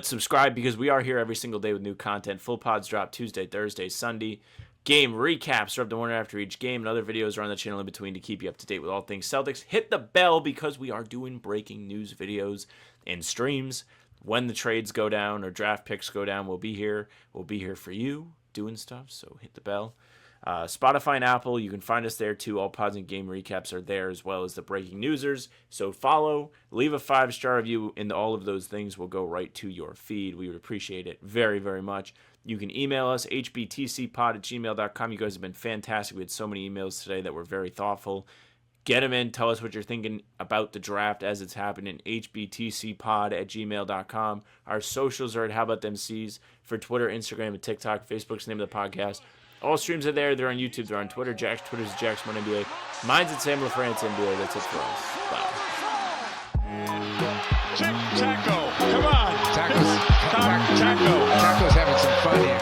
subscribe, because we are here every single day with new content. Full pods drop Tuesday, Thursday, Sunday. Game recaps are up the morning after each game, and other videos are on the channel in between to keep you up to date with all things Celtics. Hit the bell, because we are doing breaking news videos and streams. When the trades go down or draft picks go down, we'll be here. We'll be here for you doing stuff, so hit the bell. Spotify and Apple, you can find us there too. All pods and game recaps are there, as well as the breaking newsers. So follow, leave a 5-star review, and all of those things will go right to your feed. We would appreciate it very, very much. You can email us, hbtcpod@gmail.com. You guys have been fantastic. We had so many emails today that were very thoughtful. Get them in. Tell us what you're thinking about the draft as it's happening. hbtcpod@gmail.com. Our socials are at How About Them C's for Twitter, Instagram, and TikTok. Facebook's the name of the podcast. All streams are there. They're on YouTube. They're on Twitter. Jack's Twitter's JacksOneNBA. Mine's at Sam LaFrance NBA. That's it for us. Bye. Taco. Come on. Taco's having some fun here.